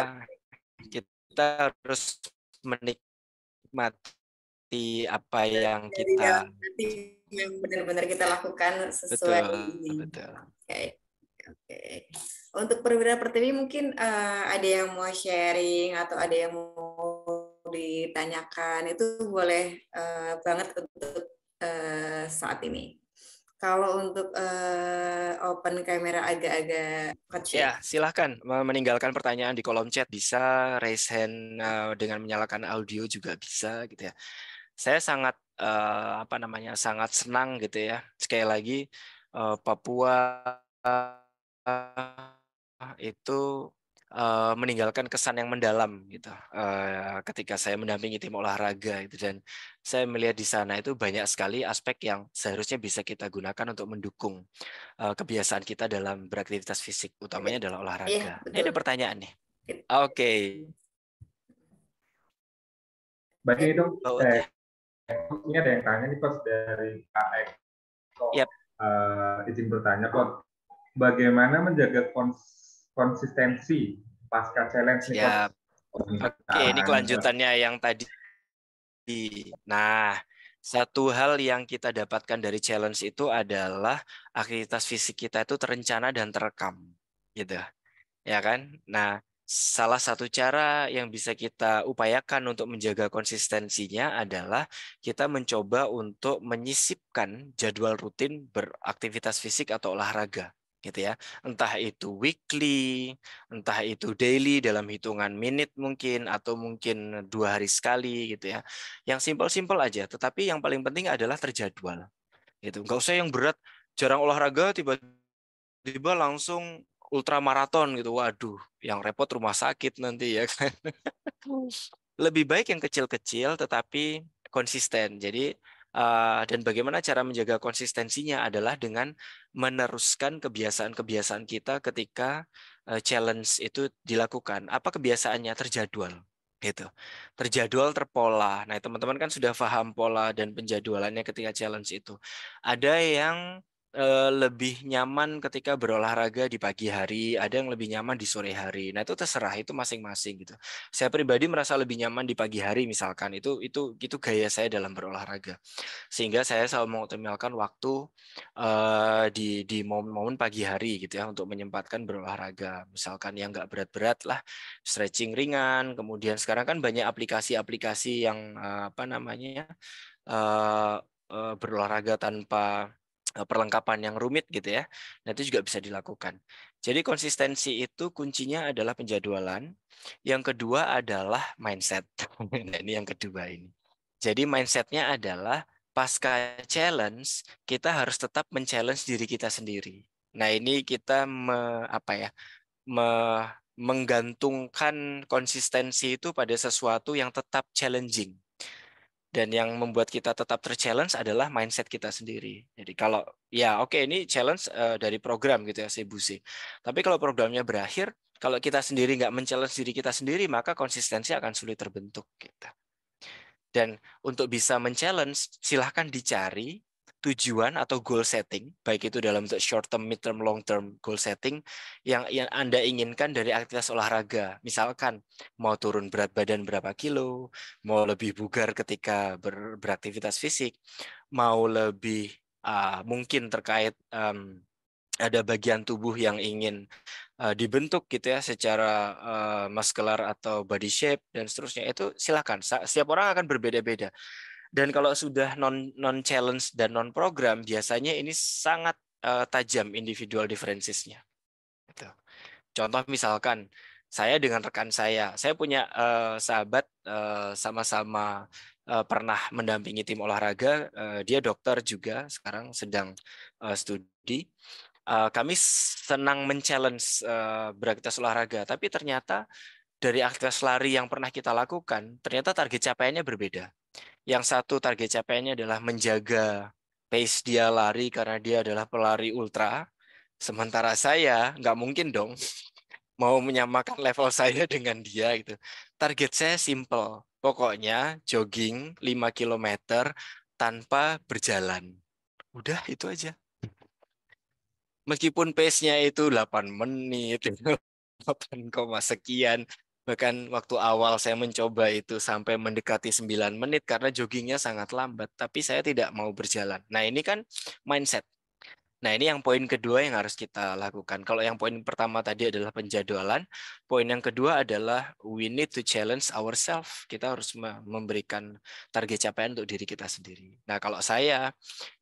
Speaker 2: kita harus menikmati apa yang
Speaker 3: Dari
Speaker 2: kita,
Speaker 3: dalam hati yang benar-benar kita lakukan sesuai
Speaker 2: betul,
Speaker 3: ini.
Speaker 2: betul.
Speaker 3: Oke. Untuk Perwira Pertiwi mungkin ada yang mau sharing atau ada yang mau ditanyakan, itu boleh banget untuk saat ini. Kalau untuk open kamera agak-agak kecil.
Speaker 2: Ya, silahkan meninggalkan pertanyaan di kolom chat, bisa raise hand dengan menyalakan audio juga bisa gitu ya. Saya sangat sangat senang gitu ya. Sekali lagi Papua itu meninggalkan kesan yang mendalam gitu ketika saya mendampingi tim olahraga gitu, dan saya melihat di sana itu banyak sekali aspek yang seharusnya bisa kita gunakan untuk mendukung kebiasaan kita dalam beraktivitas fisik, utamanya adalah olahraga.
Speaker 3: Iya,
Speaker 2: Ini ada pertanyaan nih. Oke.
Speaker 1: Berarti itu
Speaker 2: Ya.
Speaker 1: ini ada yang tanya nih Coach dari KX.
Speaker 2: Yep.
Speaker 1: Izin bertanya Coach, bagaimana menjaga konsistensi pasca challenge nih Coach?
Speaker 2: Oke, ini kelanjutannya yang tadi. Nah, satu hal yang kita dapatkan dari challenge itu adalah aktivitas fisik kita itu terencana dan terekam, gitu, ya kan? Nah, salah satu cara yang bisa kita upayakan untuk menjaga konsistensinya adalah kita mencoba untuk menyisipkan jadwal rutin beraktivitas fisik atau olahraga, gitu ya. Entah itu weekly, entah itu daily dalam hitungan menit mungkin, atau mungkin 2 hari sekali gitu ya. Yang simpel-simpel aja, tetapi yang paling penting adalah terjadwal. Gitu. Nggak usah yang berat, jarang olahraga tiba-tiba langsung ultramaraton gitu. Waduh, yang repot rumah sakit nanti ya kan. Lebih baik yang kecil-kecil tetapi konsisten. Jadi dan bagaimana cara menjaga konsistensinya adalah dengan meneruskan kebiasaan-kebiasaan kita ketika challenge itu dilakukan. Apa kebiasaannya? Terjadwal. Gitu. Terjadwal, terpola. Nah, teman-teman kan sudah paham pola dan penjadwalannya ketika challenge itu. Ada yang lebih nyaman ketika berolahraga di pagi hari, ada yang lebih nyaman di sore hari. Nah, itu terserah, itu masing-masing gitu. Saya pribadi merasa lebih nyaman di pagi hari misalkan. Itu gaya saya dalam berolahraga. Sehingga saya selalu mengoptimalkan waktu di momen-momen pagi hari gitu ya untuk menyempatkan berolahraga. Misalkan yang nggak berat-berat lah, stretching ringan. Kemudian sekarang kan banyak aplikasi-aplikasi yang apa namanya berolahraga tanpa perlengkapan yang rumit gitu ya. Nah, itu juga bisa dilakukan. Jadi konsistensi itu kuncinya adalah penjadwalan. Yang kedua adalah mindset. Nah, ini yang kedua ini. Jadi mindsetnya adalah pasca challenge kita harus tetap men-challenge diri kita sendiri. Nah, ini kita menggantungkan konsistensi itu pada sesuatu yang tetap challenging. Dan yang membuat kita tetap ter-challenge adalah mindset kita sendiri. Jadi kalau ya oke, ini challenge dari program gitu ya, Sebusi. Tapi kalau programnya berakhir, kalau kita sendiri nggak men-challenge diri kita sendiri, maka konsistensi akan sulit terbentuk. Gitu. Dan untuk bisa men-challenge, silahkan dicari tujuan atau goal setting, baik itu dalam bentuk short term, mid term, long term goal setting yang Anda inginkan dari aktivitas olahraga. Misalkan mau turun berat badan berapa kilo, mau lebih bugar ketika beraktivitas fisik, mau lebih mungkin terkait ada bagian tubuh yang ingin dibentuk gitu ya secara muscular atau body shape dan seterusnya, itu silakan. Setiap orang akan berbeda-beda. Dan kalau sudah non challenge dan non program, biasanya ini sangat tajam individual differencesnya. Gitu. Contoh misalkan saya dengan rekan saya punya sahabat sama-sama pernah mendampingi tim olahraga. Dia dokter juga, sekarang sedang studi. Kami senang men-challenge beraktivitas olahraga, tapi ternyata dari aktivitas lari yang pernah kita lakukan, ternyata target capaiannya berbeda. Yang satu target capaiannya adalah menjaga pace dia lari karena dia adalah pelari ultra, sementara saya nggak mungkin dong mau menyamakan level saya dengan dia gitu. Target saya simple, pokoknya jogging 5 kilometer tanpa berjalan. Udah itu aja. Meskipun pace-nya itu 8 menit, 8, sekian. Bahkan waktu awal saya mencoba itu sampai mendekati 9 menit karena joggingnya sangat lambat. Tapi saya tidak mau berjalan. Nah ini kan mindset. Nah ini yang poin kedua yang harus kita lakukan. Kalau yang poin pertama tadi adalah penjadwalan. Poin yang kedua adalah we need to challenge ourselves. Kita harus memberikan target capaian untuk diri kita sendiri. Nah kalau saya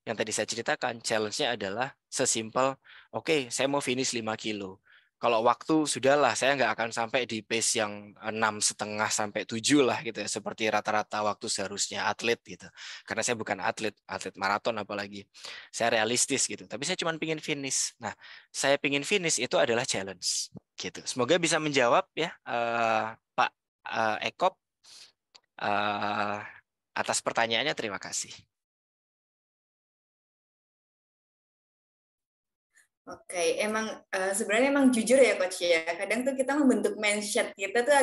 Speaker 2: yang tadi saya ceritakan, challenge-nya adalah sesimpel, oke, saya mau finish 5 kilo. Kalau waktu, sudahlah, saya nggak akan sampai di pace yang 6,5 sampai 7 lah gitu ya, seperti rata-rata waktu seharusnya atlet gitu. Karena saya bukan atlet maraton apalagi. Saya realistis gitu, tapi saya cuma pingin finish. Nah, saya pingin finish itu adalah challenge gitu. Semoga bisa menjawab ya, Pak Ekop, atas pertanyaannya. Terima kasih.
Speaker 3: Oke, emang sebenarnya emang jujur ya Coach ya. Kadang tuh kita membentuk mindset kita tuh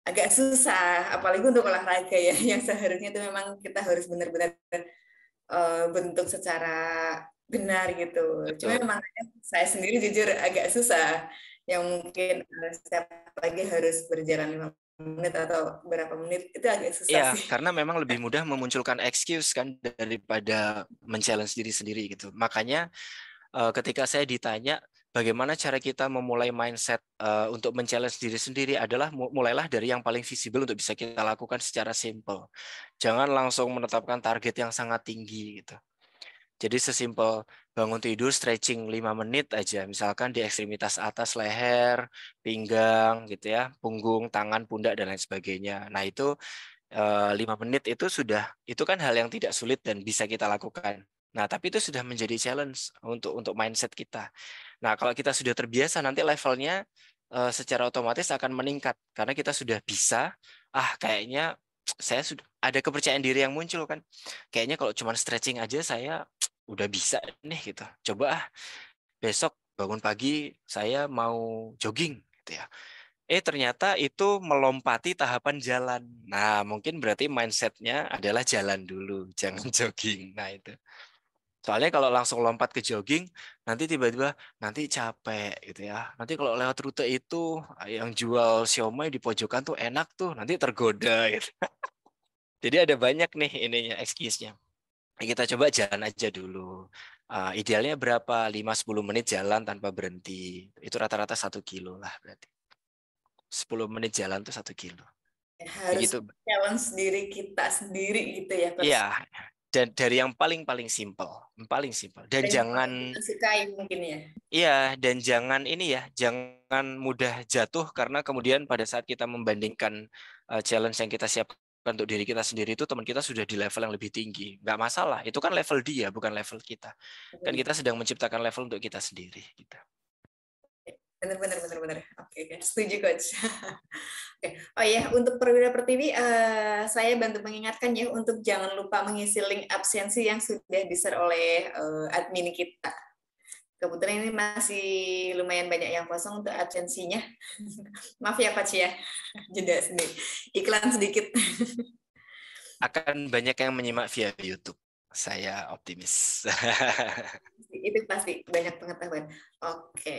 Speaker 3: agak susah, apalagi untuk olahraga ya, yang seharusnya tuh memang kita harus benar-benar bentuk secara benar gitu. Cuma
Speaker 2: Betul.
Speaker 3: memang saya sendiri jujur agak susah, yang mungkin setiap pagi harus berjalan 5 menit atau berapa menit itu agak susah
Speaker 2: Iya,
Speaker 3: sih.
Speaker 2: karena memang lebih mudah memunculkan excuse kan daripada men-challenge diri sendiri gitu. Makanya ketika saya ditanya bagaimana cara kita memulai mindset untuk men-challenge diri sendiri adalah mulailah dari yang paling visible untuk bisa kita lakukan secara simple. Jangan langsung menetapkan target yang sangat tinggi gitu. Jadi sesimpel bangun tidur stretching 5 menit aja, misalkan di ekstremitas atas leher, pinggang gitu ya, punggung, tangan, pundak dan lain sebagainya. Nah, itu 5 menit itu kan hal yang tidak sulit dan bisa kita lakukan. Nah, tapi itu sudah menjadi challenge untuk mindset kita. Nah, kalau kita sudah terbiasa, nanti levelnya secara otomatis akan meningkat karena kita sudah bisa. Kayaknya saya sudah ada kepercayaan diri yang muncul kan. Kayaknya kalau cuma stretching aja saya udah bisa nih gitu. Coba besok bangun pagi saya mau jogging gitu ya. Ternyata itu melompati tahapan jalan. Nah, mungkin berarti mindset-nya adalah jalan dulu, jangan jogging. Nah, itu. Soalnya kalau langsung lompat ke jogging, nanti tiba-tiba nanti capek gitu ya. Nanti kalau lewat rute itu yang jual siomay di pojokan tuh enak tuh, nanti tergoda gitu. Jadi ada banyak nih ininya excuse-nya. Kita coba jalan aja dulu. Idealnya berapa? 5-10 menit jalan tanpa berhenti. Itu rata-rata 1 kilo lah berarti. 10 menit jalan tuh 1 kilo.
Speaker 3: Harus
Speaker 2: Begitu.
Speaker 3: challenge diri kita sendiri gitu ya, Coach.
Speaker 2: Iya, dan dari yang paling simple, dan
Speaker 3: Dan yang
Speaker 2: jangan
Speaker 3: kita sukai mungkin ya.
Speaker 2: iya, dan jangan ini ya, jangan mudah jatuh karena kemudian pada saat kita membandingkan challenge yang kita siapkan untuk diri kita sendiri itu teman kita sudah di level yang lebih tinggi. Nggak masalah, itu kan level dia, bukan level kita. Kan kita sedang menciptakan level untuk kita sendiri. Gitu.
Speaker 3: Benar. Oke, setuju Coach. Oke. Oh ya, untuk Perwira Pertiwi, saya bantu mengingatkan ya untuk jangan lupa mengisi link absensi yang sudah di-share oleh admin kita. Kebetulan ini masih lumayan banyak yang kosong untuk absensinya. Maaf ya Coach ya, jeda sedikit, iklan sedikit.
Speaker 2: Akan banyak yang menyimak via YouTube. Saya optimis.
Speaker 3: Itu pasti banyak pengetahuan. Oke.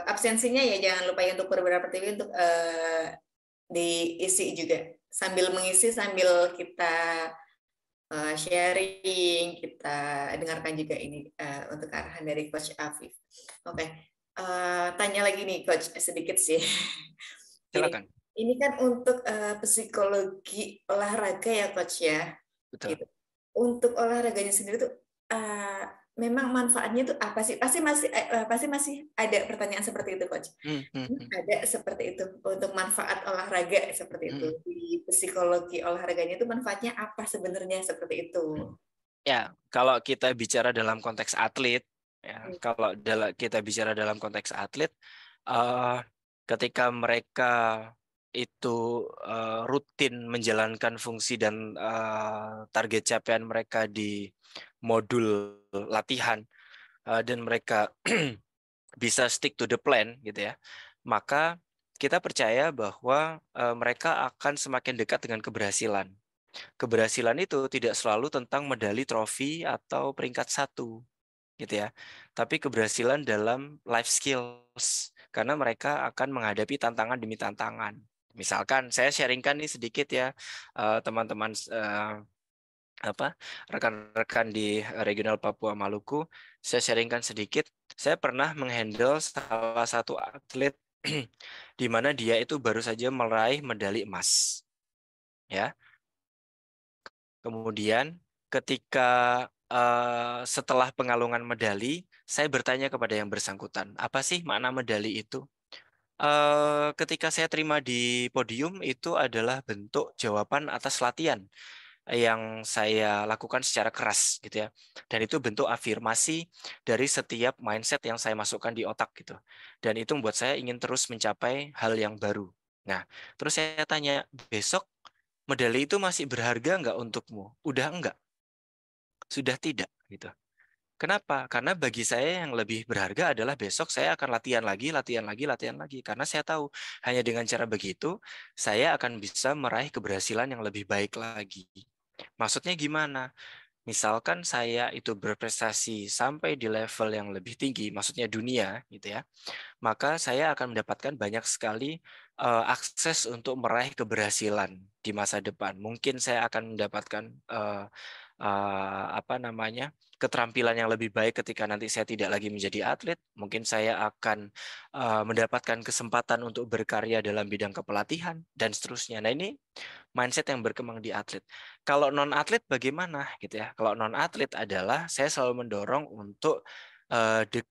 Speaker 3: Absensinya ya jangan lupa ya untuk Perwira Pertiwi untuk diisi juga. Sambil mengisi, sambil kita sharing, kita dengarkan juga ini untuk arahan dari Coach Afif. Oke. Tanya lagi nih Coach, sedikit sih.
Speaker 2: Silakan.
Speaker 3: Ini kan untuk psikologi olahraga ya Coach ya.
Speaker 2: Betul.
Speaker 3: Gitu. Untuk olahraganya sendiri tuh memang manfaatnya itu apa sih? Pasti masih ada pertanyaan seperti itu, Coach. Ada seperti itu untuk manfaat olahraga seperti itu. Di psikologi olahraganya itu manfaatnya apa sebenarnya seperti itu?
Speaker 2: Ya, kalau kita bicara dalam konteks atlet, ya, kalau kita bicara dalam konteks atlet, ketika mereka itu rutin menjalankan fungsi dan target capaian mereka di modul latihan dan mereka bisa stick to the plan gitu ya, maka kita percaya bahwa mereka akan semakin dekat dengan keberhasilan. Keberhasilan itu tidak selalu tentang medali, trofi atau peringkat 1 gitu ya, tapi keberhasilan dalam life skills karena mereka akan menghadapi tantangan demi tantangan. Misalkan saya sharingkan nih sedikit ya teman-teman rekan-rekan di regional Papua Maluku, saya sharingkan sedikit. Saya pernah menghandle salah satu atlet di mana dia itu baru saja meraih medali emas. Ya. Kemudian ketika setelah pengalungan medali, saya bertanya kepada yang bersangkutan, apa sih makna medali itu? Ketika saya terima di podium itu adalah bentuk jawaban atas latihan yang saya lakukan secara keras gitu ya. Dan itu bentuk afirmasi dari setiap mindset yang saya masukkan di otak gitu. Dan itu membuat saya ingin terus mencapai hal yang baru. Nah, terus saya tanya, besok medali itu masih berharga nggak untukmu? Udah enggak? Sudah tidak gitu. Kenapa? Karena bagi saya yang lebih berharga adalah besok saya akan latihan lagi. Karena saya tahu hanya dengan cara begitu, saya akan bisa meraih keberhasilan yang lebih baik lagi. Maksudnya gimana? Misalkan saya itu berprestasi sampai di level yang lebih tinggi, maksudnya dunia, gitu ya, maka saya akan mendapatkan banyak sekali akses untuk meraih keberhasilan di masa depan. Mungkin saya akan mendapatkan keterampilan yang lebih baik ketika nanti saya tidak lagi menjadi atlet. Mungkin saya akan mendapatkan kesempatan untuk berkarya dalam bidang kepelatihan dan seterusnya. Nah, ini mindset yang berkembang di atlet. Kalau non atlet bagaimana gitu ya? Kalau non atlet adalah saya selalu mendorong untuk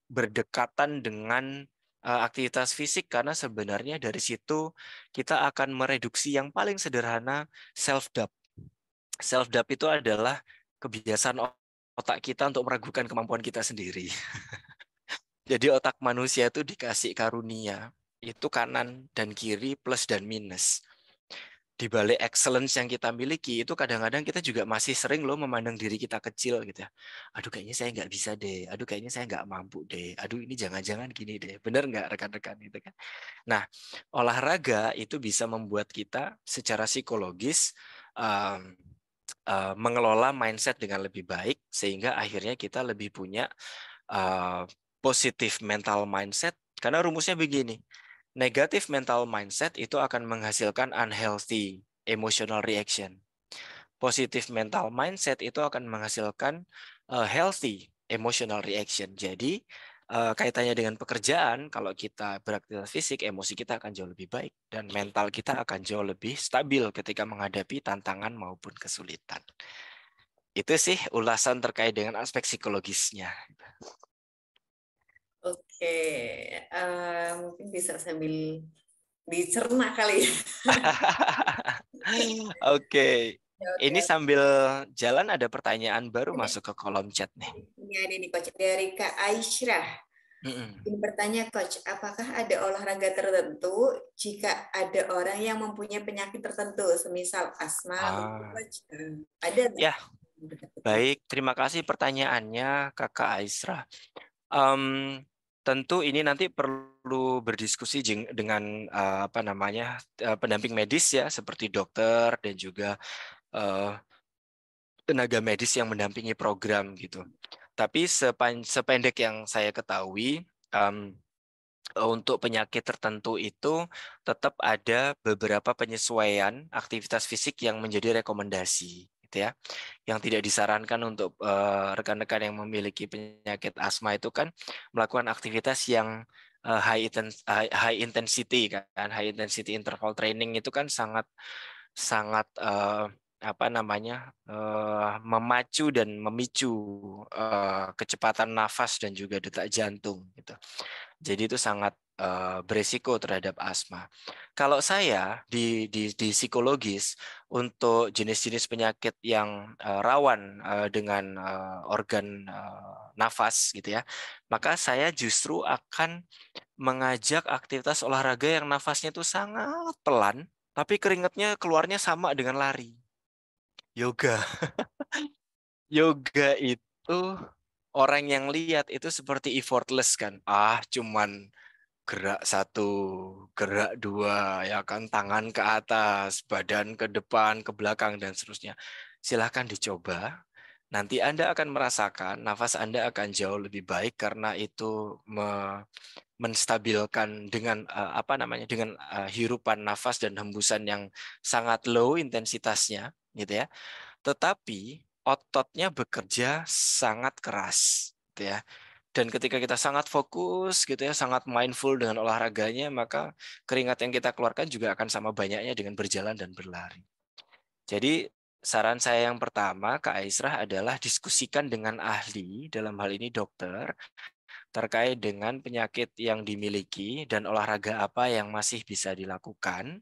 Speaker 2: berdekatan dengan aktivitas fisik karena sebenarnya dari situ kita akan mereduksi yang paling sederhana self doubt. Self doubt itu adalah kebiasaan otak kita untuk meragukan kemampuan kita sendiri. Jadi otak manusia itu dikasih karunia, itu kanan dan kiri, plus dan minus. Di balik excellence yang kita miliki, itu kadang-kadang kita juga masih sering loh memandang diri kita kecil gitu ya. Aduh kayaknya saya nggak bisa deh, aduh kayaknya saya nggak mampu deh, aduh ini jangan-jangan gini deh. Bener nggak rekan-rekan itu kan? Nah, olahraga itu bisa membuat kita secara psikologis mengelola mindset dengan lebih baik, sehingga akhirnya kita lebih punya positive mental mindset. Karena rumusnya begini, negative mental mindset itu akan menghasilkan unhealthy emotional reaction. Positive mental mindset itu akan menghasilkan healthy emotional reaction. Jadi kaitannya dengan pekerjaan, kalau kita beraktivitas fisik, emosi kita akan jauh lebih baik dan mental kita akan jauh lebih stabil ketika menghadapi tantangan maupun kesulitan. Itu sih ulasan terkait dengan aspek psikologisnya.
Speaker 3: Oke, mungkin bisa sambil dicerna kali ya.
Speaker 2: Oke.
Speaker 3: Oke,
Speaker 2: Ini sambil jalan ada pertanyaan baru
Speaker 3: oke.
Speaker 2: masuk ke kolom chat nih.
Speaker 3: Ini ada nih Coach dari Kak Aisyah. Ini bertanya Coach, apakah ada olahraga tertentu jika ada orang yang mempunyai penyakit tertentu, semisal asma, Coach? Ada nggak?
Speaker 2: Ya, baik. Terima kasih pertanyaannya Kakak Aisyah. Tentu ini nanti perlu berdiskusi dengan pendamping medis ya, seperti dokter dan juga tenaga medis yang mendampingi program gitu. Tapi sependek yang saya ketahui, untuk penyakit tertentu itu tetap ada beberapa penyesuaian aktivitas fisik yang menjadi rekomendasi, gitu ya. Yang tidak disarankan untuk rekan-rekan yang memiliki penyakit asma itu kan melakukan aktivitas yang high intensity kan, high intensity interval training itu kan sangat memacu dan memicu kecepatan nafas dan juga detak jantung gitu. Jadi itu sangat beresiko terhadap asma. Kalau saya di psikologis untuk jenis-jenis penyakit yang rawan dengan organ nafas gitu ya, maka saya justru akan mengajak aktivitas olahraga yang nafasnya itu sangat pelan, tapi keringatnya keluarnya sama dengan lari. Yoga. Yoga itu orang yang lihat itu seperti effortless kan. Cuman gerak satu, gerak dua, ya kan, tangan ke atas, badan ke depan, ke belakang, dan seterusnya. Silahkan dicoba. Nanti Anda akan merasakan nafas Anda akan jauh lebih baik karena itu menstabilkan dengan dengan hirupan nafas dan hembusan yang sangat low intensitasnya, gitu ya. Tetapi ototnya bekerja sangat keras, gitu ya. Dan ketika kita sangat fokus gitu ya, sangat mindful dengan olahraganya, maka keringat yang kita keluarkan juga akan sama banyaknya dengan berjalan dan berlari. Jadi saran saya yang pertama, Kak Aisyah, adalah diskusikan dengan ahli, dalam hal ini dokter, terkait dengan penyakit yang dimiliki dan olahraga apa yang masih bisa dilakukan.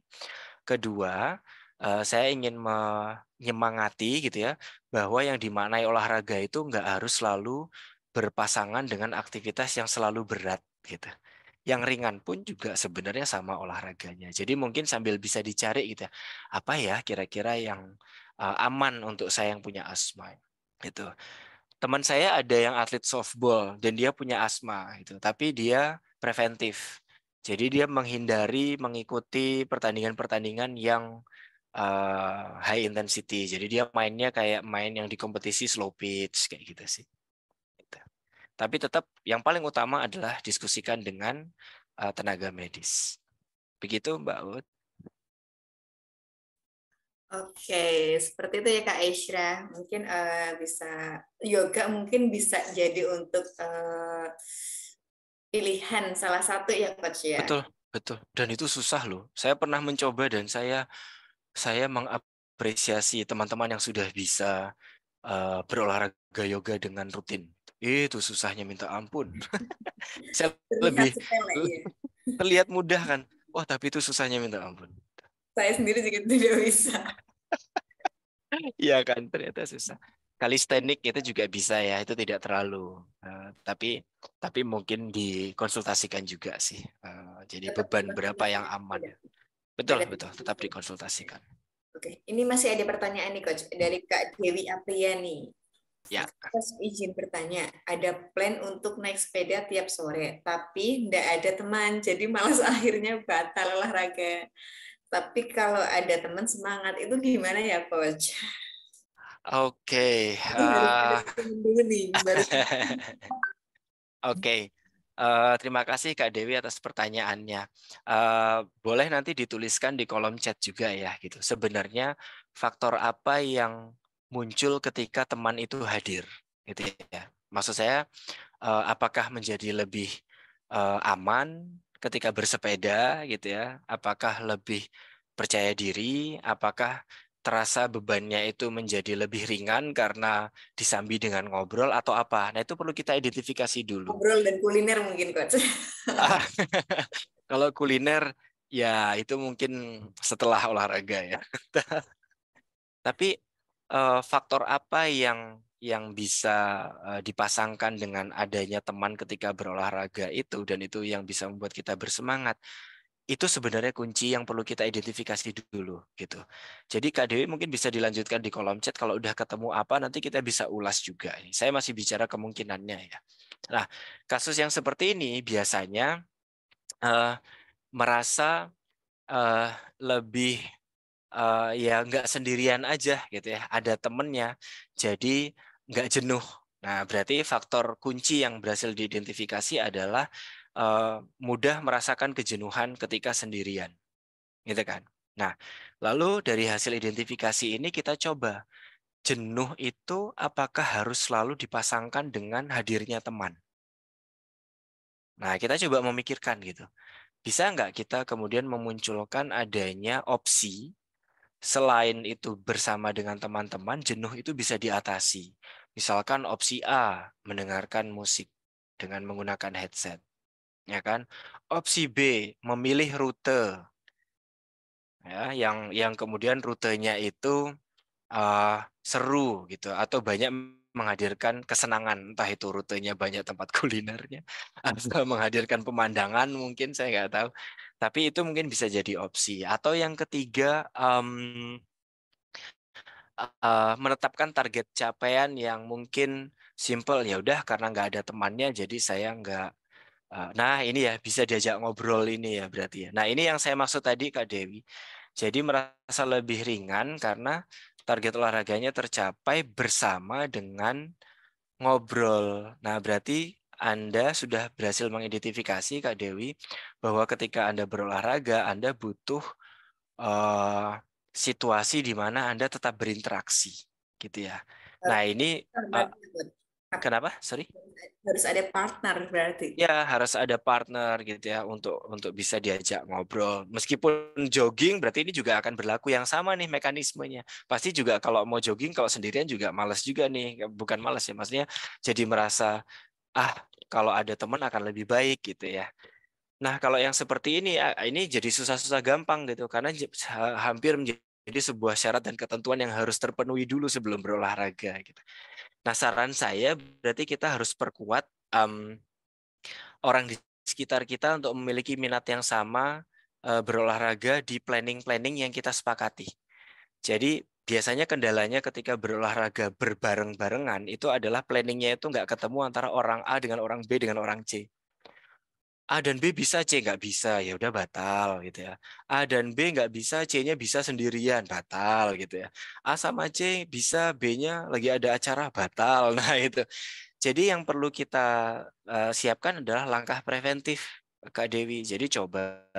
Speaker 2: Kedua, saya ingin menyemangati gitu ya, bahwa yang dimaknai olahraga itu nggak harus selalu berpasangan dengan aktivitas yang selalu berat gitu. Yang ringan pun juga sebenarnya sama olahraganya. Jadi mungkin sambil bisa dicari gitu ya, apa ya kira-kira yang aman untuk saya yang punya asma gitu. Teman saya ada yang atlet softball dan dia punya asma gitu, tapi dia preventif. Jadi dia menghindari mengikuti pertandingan-pertandingan yang high intensity. Jadi dia mainnya kayak main yang di kompetisi slow pitch kayak gitu sih. Gitu. Tapi tetap yang paling utama adalah diskusikan dengan tenaga medis. Begitu Mbak Ut.
Speaker 3: Oke, seperti itu ya Kak Aisyah. Mungkin bisa yoga mungkin bisa jadi untuk pilihan salah satu ya Coach ya.
Speaker 2: Betul, betul. Dan itu susah loh. Saya pernah mencoba dan saya mengapresiasi teman-teman yang sudah bisa berolahraga yoga dengan rutin. Itu susahnya minta ampun. Saya
Speaker 3: Terlihat
Speaker 2: lebih
Speaker 3: sepele ya.
Speaker 2: terlihat mudah kan. Wah, tapi itu susahnya minta ampun.
Speaker 3: Saya sendiri juga tidak bisa.
Speaker 2: Iya kan, ternyata susah. Kalistenik itu juga bisa ya, itu tidak terlalu. Tapi mungkin dikonsultasikan juga sih. Jadi
Speaker 3: Tetap
Speaker 2: beban berapa yang
Speaker 3: dikonsultasikan.
Speaker 2: aman.
Speaker 3: Tidak.
Speaker 2: Betul,
Speaker 3: Ada.
Speaker 2: betul, tetap dikonsultasikan.
Speaker 3: Oke, ini masih ada pertanyaan nih Coach dari Kak Dewi Apriani.
Speaker 2: Ya.
Speaker 3: Terus izin bertanya, ada plan untuk naik sepeda tiap sore, tapi tidak ada teman, jadi malas akhirnya batal olahraga. Tapi kalau ada teman semangat, itu gimana ya Coach?
Speaker 2: Oke.
Speaker 3: Ini harus ada temen dulu nih, baru.
Speaker 2: Oke. Terima kasih Kak Dewi atas pertanyaannya. Boleh nanti dituliskan di kolom chat juga ya gitu. Sebenarnya faktor apa yang muncul ketika teman itu hadir gitu ya. Maksud saya apakah menjadi lebih aman ketika bersepeda gitu ya? Apakah lebih percaya diri? Apakah terasa bebannya itu menjadi lebih ringan karena disambi dengan ngobrol atau apa? Nah, itu perlu kita identifikasi dulu.
Speaker 3: Ngobrol dan kuliner mungkin, Coach.
Speaker 2: Ah, kalau kuliner ya itu mungkin setelah olahraga ya. Tapi faktor apa yang bisa dipasangkan dengan adanya teman ketika berolahraga itu dan itu yang bisa membuat kita bersemangat? Itu sebenarnya kunci yang perlu kita identifikasi dulu gitu. Jadi Kak Dewi mungkin bisa dilanjutkan di kolom chat kalau udah ketemu apa nanti kita bisa ulas juga. Saya masih bicara kemungkinannya ya. Nah, kasus yang seperti ini biasanya merasa lebih ya nggak sendirian aja gitu ya, ada temennya, jadi nggak jenuh. Nah, berarti faktor kunci yang berhasil diidentifikasi adalah mudah merasakan kejenuhan ketika sendirian, gitu kan. Nah, lalu dari hasil identifikasi ini kita coba, jenuh itu apakah harus selalu dipasangkan dengan hadirnya teman? Nah, kita coba memikirkan gitu. Bisa nggak kita kemudian memunculkan adanya opsi selain itu bersama dengan teman-teman, jenuh itu bisa diatasi. Misalkan opsi A, mendengarkan musik dengan menggunakan headset, ya kan? Opsi B, memilih rute, ya, yang kemudian rutenya itu seru gitu, atau banyak menghadirkan kesenangan, entah itu rutenya banyak tempat kulinernya, atau menghadirkan pemandangan mungkin saya nggak tahu. Tapi itu mungkin bisa jadi opsi. Atau yang ketiga, menetapkan target capaian yang mungkin simple ya udah karena nggak ada temannya jadi saya nggak nah ini ya bisa diajak ngobrol ini ya berarti ya. Nah ini yang saya maksud tadi Kak Dewi. Jadi merasa lebih ringan karena target olahraganya tercapai bersama dengan ngobrol. Nah berarti Anda sudah berhasil mengidentifikasi Kak Dewi bahwa ketika Anda berolahraga Anda butuh eh, situasi di mana Anda tetap berinteraksi, gitu ya. Nah ini kenapa? Sorry.
Speaker 3: Harus ada partner berarti.
Speaker 2: Ya harus ada partner gitu ya untuk bisa diajak ngobrol. Meskipun jogging, berarti ini juga akan berlaku yang sama nih mekanismenya. Pasti juga kalau mau jogging kalau sendirian juga malas juga nih, bukan malas ya, maksudnya jadi merasa kalau ada teman akan lebih baik gitu ya. Nah, kalau yang seperti ini jadi susah-susah gampang gitu, karena hampir menjadi sebuah syarat dan ketentuan yang harus terpenuhi dulu sebelum berolahraga. Gitu. Nah, saran saya berarti kita harus perkuat orang di sekitar kita untuk memiliki minat yang sama berolahraga di planning-planning yang kita sepakati. Jadi biasanya kendalanya ketika berolahraga berbareng-barengan itu adalah planningnya itu nggak ketemu antara orang A dengan orang B dengan orang C. A dan B bisa, C nggak bisa, ya udah batal gitu ya. A dan B nggak bisa, C-nya bisa sendirian, batal gitu ya. A sama C bisa, B-nya lagi ada acara, batal. Nah itu. Jadi yang perlu kita siapkan adalah langkah preventif, Kak Dewi. Jadi coba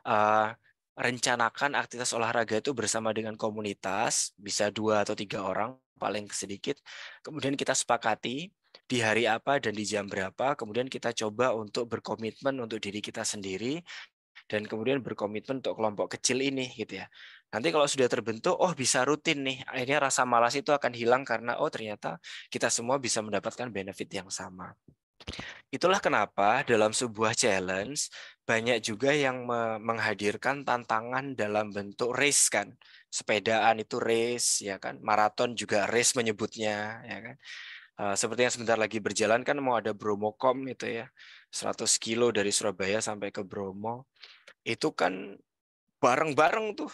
Speaker 2: uh, rencanakan aktivitas olahraga itu bersama dengan komunitas, bisa 2 atau 3 orang paling sedikit. Kemudian kita sepakati di hari apa dan di jam berapa. Kemudian kita coba untuk berkomitmen untuk diri kita sendiri dan kemudian berkomitmen untuk kelompok kecil ini gitu ya. Nanti kalau sudah terbentuk, oh bisa rutin nih. Akhirnya rasa malas itu akan hilang karena oh ternyata kita semua bisa mendapatkan benefit yang sama. Itulah kenapa dalam sebuah challenge banyak juga yang menghadirkan tantangan dalam bentuk race kan. Sepedaan itu race ya kan, maraton juga race menyebutnya ya kan. Seperti yang sebentar lagi berjalan kan mau ada Bromocom itu ya. 100 kilo dari Surabaya sampai ke Bromo. Itu kan bareng-bareng tuh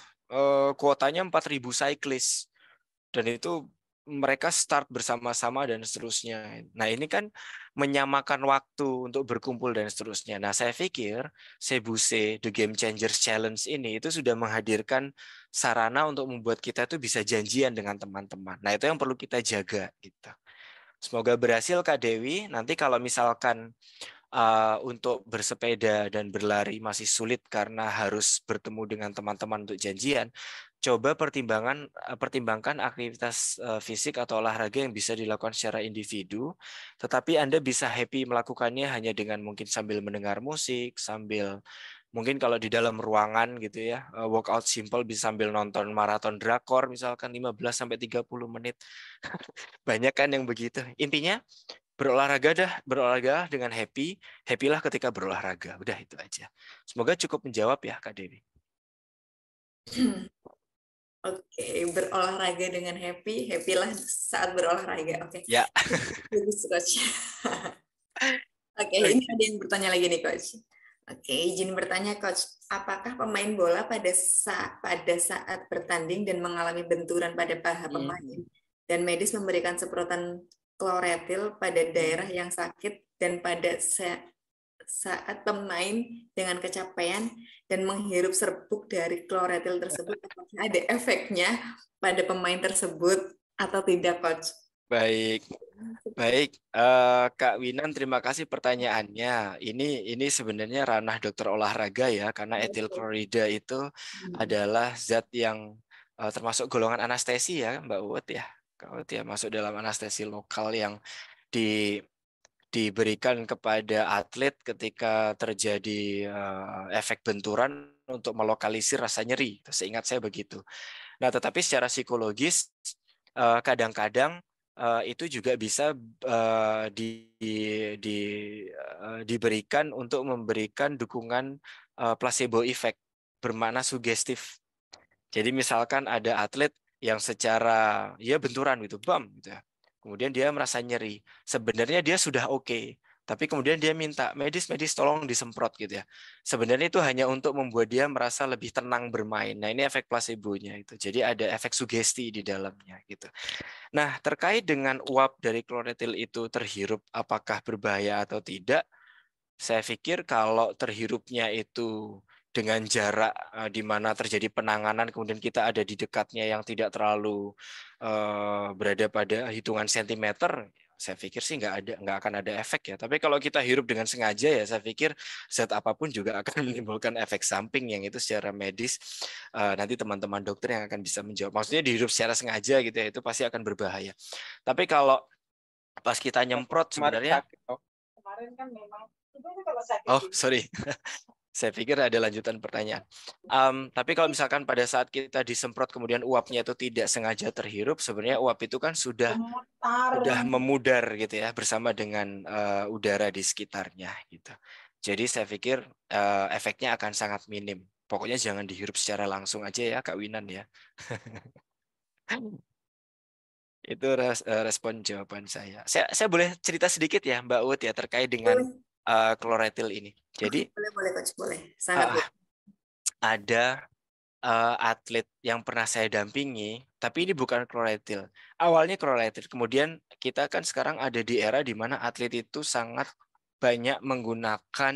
Speaker 2: kuotanya 4.000 cyclist dan itu mereka start bersama-sama dan seterusnya. Nah, ini kan menyamakan waktu untuk berkumpul dan seterusnya. Nah, saya pikir Sebuse The Game Changers Challenge ini itu sudah menghadirkan sarana untuk membuat kita tuh bisa janjian dengan teman-teman. Nah, itu yang perlu kita jaga gitu. Semoga berhasil Kak Dewi. Nanti kalau misalkan untuk bersepeda dan berlari masih sulit karena harus bertemu dengan teman-teman untuk janjian, coba pertimbangkan aktivitas fisik atau olahraga yang bisa dilakukan secara individu, tetapi Anda bisa happy melakukannya hanya dengan mungkin sambil mendengar musik, sambil mungkin kalau di dalam ruangan gitu ya, workout simple bisa sambil nonton maraton drakor misalkan 15-30 menit. Banyak kan yang begitu. Intinya berolahraga dengan happy, happy-lah ketika berolahraga. Udah itu aja. Semoga cukup menjawab ya Kak Dewi.
Speaker 3: Oke, berolahraga dengan happy, happy-lah saat berolahraga. Oke.
Speaker 2: Ya.
Speaker 3: Bagus, Coach. Oke, ini ada yang bertanya lagi nih, Coach. Oke, izin bertanya, Coach. Apakah pemain bola pada saat bertanding dan mengalami benturan pada paha pemain dan medis memberikan semprotan kloretil pada daerah yang sakit dan pada saat pemain dengan kecapean dan menghirup serbuk dari kloretil tersebut, apakah ada efeknya pada pemain tersebut atau tidak, Coach?
Speaker 2: Baik, Kak Winan, terima kasih pertanyaannya. Ini sebenarnya ranah dokter olahraga ya, karena etil klorida itu adalah zat yang termasuk golongan anestesi ya, Mbak Uut ya. Kalau dia masuk dalam anestesi lokal yang diberikan kepada atlet ketika terjadi efek benturan untuk melokalisir rasa nyeri. Seingat saya begitu. Nah, tetapi secara psikologis kadang-kadang itu juga bisa diberikan untuk memberikan dukungan placebo effect, bermakna sugestif. Jadi misalkan ada atlet yang secara ya benturan gitu, bam gitu ya. Kemudian dia merasa nyeri. Sebenarnya dia sudah oke, tapi kemudian dia minta medis tolong disemprot gitu ya. Sebenarnya itu hanya untuk membuat dia merasa lebih tenang bermain. Nah, ini efek placebo-nya itu. Jadi ada efek sugesti di dalamnya gitu. Nah, terkait dengan uap dari kloretil itu terhirup apakah berbahaya atau tidak? Saya pikir kalau terhirupnya itu dengan jarak di mana terjadi penanganan, kemudian kita ada di dekatnya yang tidak terlalu berada pada hitungan sentimeter, saya pikir sih nggak akan ada efek ya. Tapi kalau kita hirup dengan sengaja ya, saya pikir zat apapun juga akan menimbulkan efek samping yang itu secara medis nanti teman-teman dokter yang akan bisa menjawab. Maksudnya dihirup secara sengaja gitu ya, itu pasti akan berbahaya. Tapi kalau pas kita nyemprot sebenarnya,
Speaker 4: kemarin kan memang
Speaker 2: oh sorry. Saya pikir ada lanjutan pertanyaan. Tapi kalau misalkan pada saat kita disemprot kemudian uapnya itu tidak sengaja terhirup, sebenarnya uap itu kan sudah memudar gitu ya bersama dengan udara di sekitarnya gitu. Jadi saya pikir efeknya akan sangat minim. Pokoknya jangan dihirup secara langsung aja ya Kak Winan ya. Itu respon jawaban saya. Saya boleh cerita sedikit ya Mbak Ut ya terkait dengan kloretil ini. Jadi
Speaker 3: boleh Coach, boleh. Sangat boleh.
Speaker 2: ada atlet yang pernah saya dampingi, tapi ini bukan kloretil. Awalnya kloretil, kemudian kita kan sekarang ada di era di mana atlet itu sangat banyak menggunakan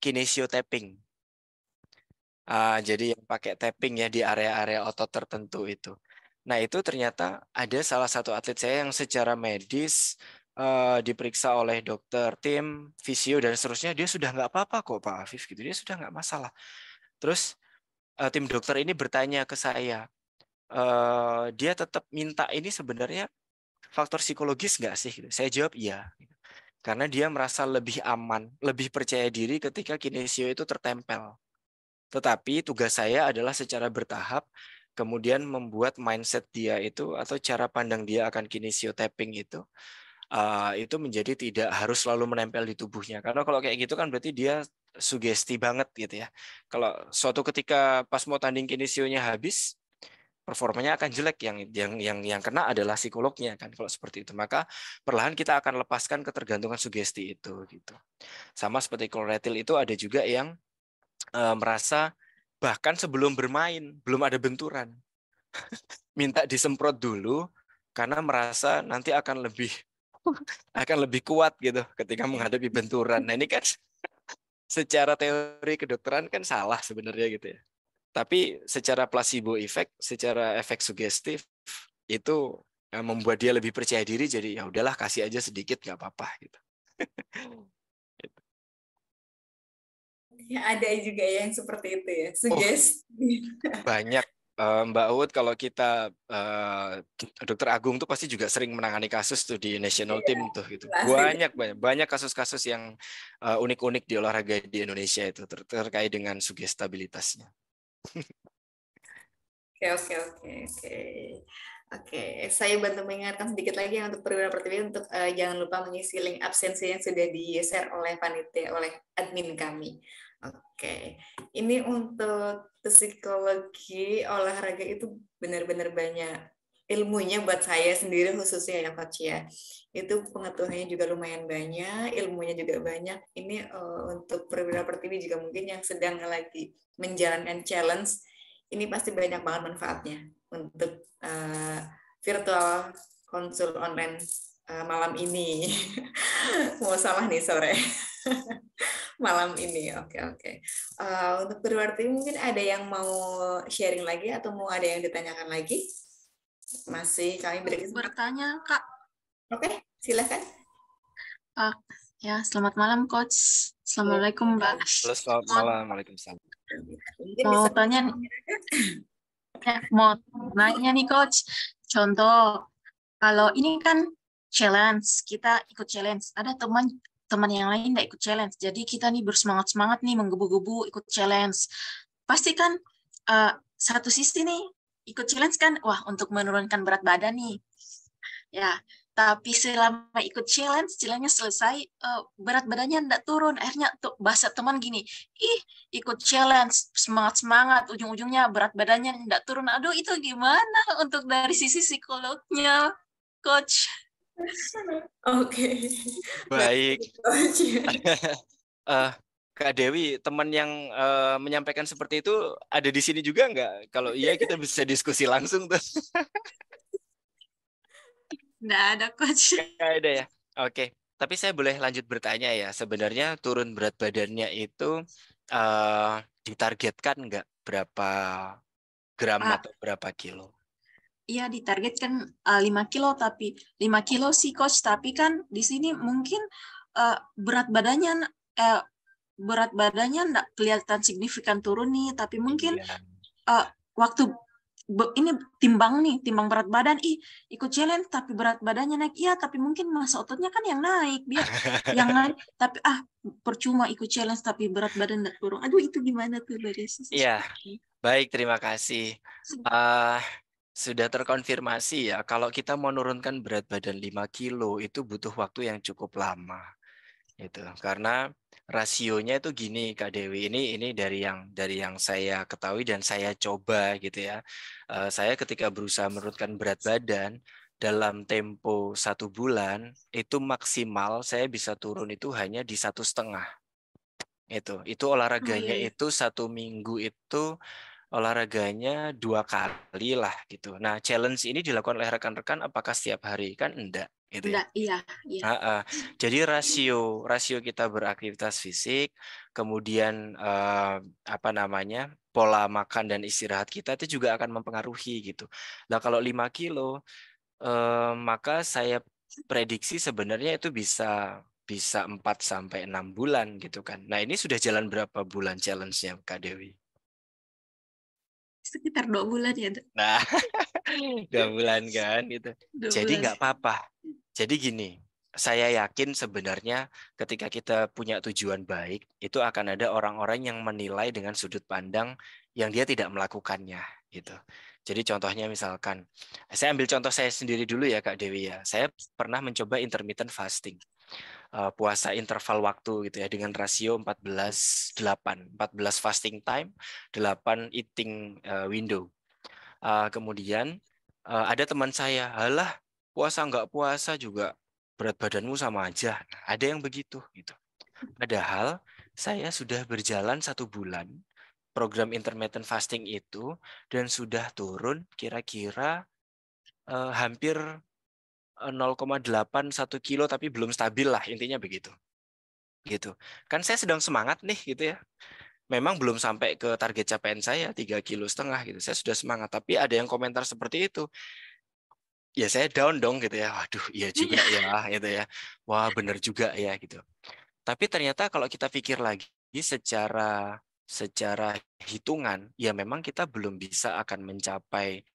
Speaker 2: kinesio tapping. Jadi yang pakai tapping ya di area-area otot tertentu itu. Nah itu ternyata ada salah satu atlet saya yang secara medis diperiksa oleh dokter, tim, fisio dan seterusnya, dia sudah nggak apa-apa kok Pak Afif gitu, dia sudah nggak masalah. Terus tim dokter ini bertanya ke saya, dia tetap minta ini sebenarnya faktor psikologis nggak sih? Saya jawab iya, karena dia merasa lebih aman, lebih percaya diri ketika kinesio itu tertempel. Tetapi tugas saya adalah secara bertahap, kemudian membuat mindset dia itu atau cara pandang dia akan kinesio tapping itu menjadi tidak harus selalu menempel di tubuhnya. Karena kalau kayak gitu kan berarti dia sugesti banget gitu ya. Kalau suatu ketika pas mau tanding kinesionya habis, performanya akan jelek, yang kena adalah psikolognya kan kalau seperti itu. Maka perlahan kita akan lepaskan ketergantungan sugesti itu gitu. Sama seperti kloretil itu ada juga yang merasa bahkan sebelum bermain belum ada benturan. Minta disemprot dulu, karena merasa nanti akan lebih kuat gitu ketika menghadapi benturan. Nah, ini kan secara teori kedokteran kan salah sebenarnya gitu ya. Tapi secara placebo effect, secara efek sugestif itu membuat dia lebih percaya diri, jadi ya udahlah kasih aja sedikit nggak apa-apa gitu.
Speaker 3: Ya, ada juga yang seperti itu ya, sugesti.
Speaker 2: Banyak Mbak Uut, kalau kita Dokter Agung tuh pasti juga sering menangani kasus tuh di national team tuh gitu. Banyak kasus-kasus yang unik-unik di olahraga di Indonesia itu terkait dengan sugestabilitasnya.
Speaker 3: Oke, saya bantu mengingatkan sedikit lagi ya untuk perwira pertiwi untuk jangan lupa mengisi link absensi yang sudah di-share oleh panitia, oleh admin kami. Oke, ini untuk psikologi olahraga itu benar-benar banyak ilmunya buat saya sendiri khususnya ya Coach ya. Itu pengetahuannya juga lumayan banyak, ilmunya juga banyak. Ini untuk perwira pertiwi juga mungkin yang sedang lagi menjalankan challenge, ini pasti banyak banget manfaatnya untuk virtual konsul online malam ini. Mau salah nih sore. Malam ini, oke. Untuk berarti mungkin ada yang mau sharing lagi atau mau ada yang ditanyakan lagi? Masih kami beri kesempatan.
Speaker 5: Bertanya, Kak.
Speaker 3: Oke, silakan.
Speaker 5: Ya, selamat malam, Coach. Assalamualaikum, Mbak.
Speaker 2: Selamat malam, Waalaikumsalam.
Speaker 5: Mau tanya nih. Ya, mau nanya nih, Coach. Contoh, kalau ini kan challenge, kita ikut challenge. Ada teman yang lain nggak ikut challenge. Jadi kita nih bersemangat-semangat nih, menggebu-gebu ikut challenge. Pasti kan satu sisi nih, ikut challenge kan, wah untuk menurunkan berat badan nih. Ya, tapi selama ikut challenge-nya selesai, berat badannya enggak turun. Akhirnya tuh bahasa teman gini, ikut challenge, semangat-semangat, ujung-ujungnya berat badannya enggak turun. Aduh, itu gimana untuk dari sisi psikolognya, Coach?
Speaker 3: Oke.
Speaker 2: Baik. Kak Dewi, teman yang menyampaikan seperti itu ada di sini juga nggak? Kalau iya, kita bisa diskusi langsung tuh.
Speaker 5: Nggak ada, Coach.
Speaker 2: Nggak ada ya? Oke. Tapi saya boleh lanjut bertanya ya. Sebenarnya turun berat badannya itu ditargetkan nggak berapa gram atau berapa kilo?
Speaker 5: Iya, ditargetkan 5 kilo, tapi 5 kilo sih, Coach. Tapi kan di sini mungkin berat badannya nggak kelihatan signifikan turun nih, tapi mungkin waktu ini timbang berat badan, ikut challenge tapi berat badannya naik, iya tapi mungkin massa ototnya kan yang naik, dia yang naik, tapi percuma ikut challenge tapi berat badan nggak turun. Aduh, itu gimana tuh dari sisi?
Speaker 2: Iya, baik, terima kasih. Sudah terkonfirmasi ya, kalau kita mau menurunkan berat badan 5 kilo itu butuh waktu yang cukup lama. Itu karena rasionya itu gini, Kak Dewi, ini dari yang saya ketahui dan saya coba gitu ya. Saya ketika berusaha menurunkan berat badan dalam tempo 1 bulan itu maksimal saya bisa turun itu hanya di 1,5. Itu olahraganya itu 1 minggu itu olahraganya 2 kali lah gitu. Nah, challenge ini dilakukan oleh rekan-rekan apakah setiap hari? Kan enggak gitu ya.
Speaker 5: Iya.
Speaker 2: Jadi rasio kita beraktivitas fisik, kemudian pola makan dan istirahat kita itu juga akan mempengaruhi gitu. Nah, kalau 5 kilo maka saya prediksi sebenarnya itu bisa 4 sampai 6 bulan gitu kan. Nah, ini sudah jalan berapa bulan challenge-nya, Kak Dewi?
Speaker 5: Sekitar 2 bulan ya.
Speaker 2: Nah, 2 bulan kan gitu. Jadi nggak apa-apa. Jadi gini, saya yakin sebenarnya ketika kita punya tujuan baik, itu akan ada orang-orang yang menilai dengan sudut pandang yang dia tidak melakukannya gitu. Jadi contohnya misalkan, saya ambil contoh saya sendiri dulu ya Kak Dewi ya. Saya pernah mencoba intermittent fasting. Puasa interval waktu gitu ya dengan rasio 14-8. 14 fasting time, 8 eating window. Kemudian ada teman saya, halah puasa nggak puasa juga berat badanmu sama aja. Ada yang begitu gitu. Padahal saya sudah berjalan 1 bulan program intermittent fasting itu dan sudah turun kira-kira hampir 0,8 1 kilo tapi belum stabil lah, intinya begitu. Gitu. Kan saya sedang semangat nih gitu ya. Memang belum sampai ke target capaian saya 3,5 kilo gitu. Saya sudah semangat, tapi ada yang komentar seperti itu. Ya saya down dong gitu ya. Waduh, iya juga ya gitu ya. Wah, benar juga ya gitu. Tapi ternyata kalau kita pikir lagi secara hitungan, ya memang kita belum bisa akan mencapai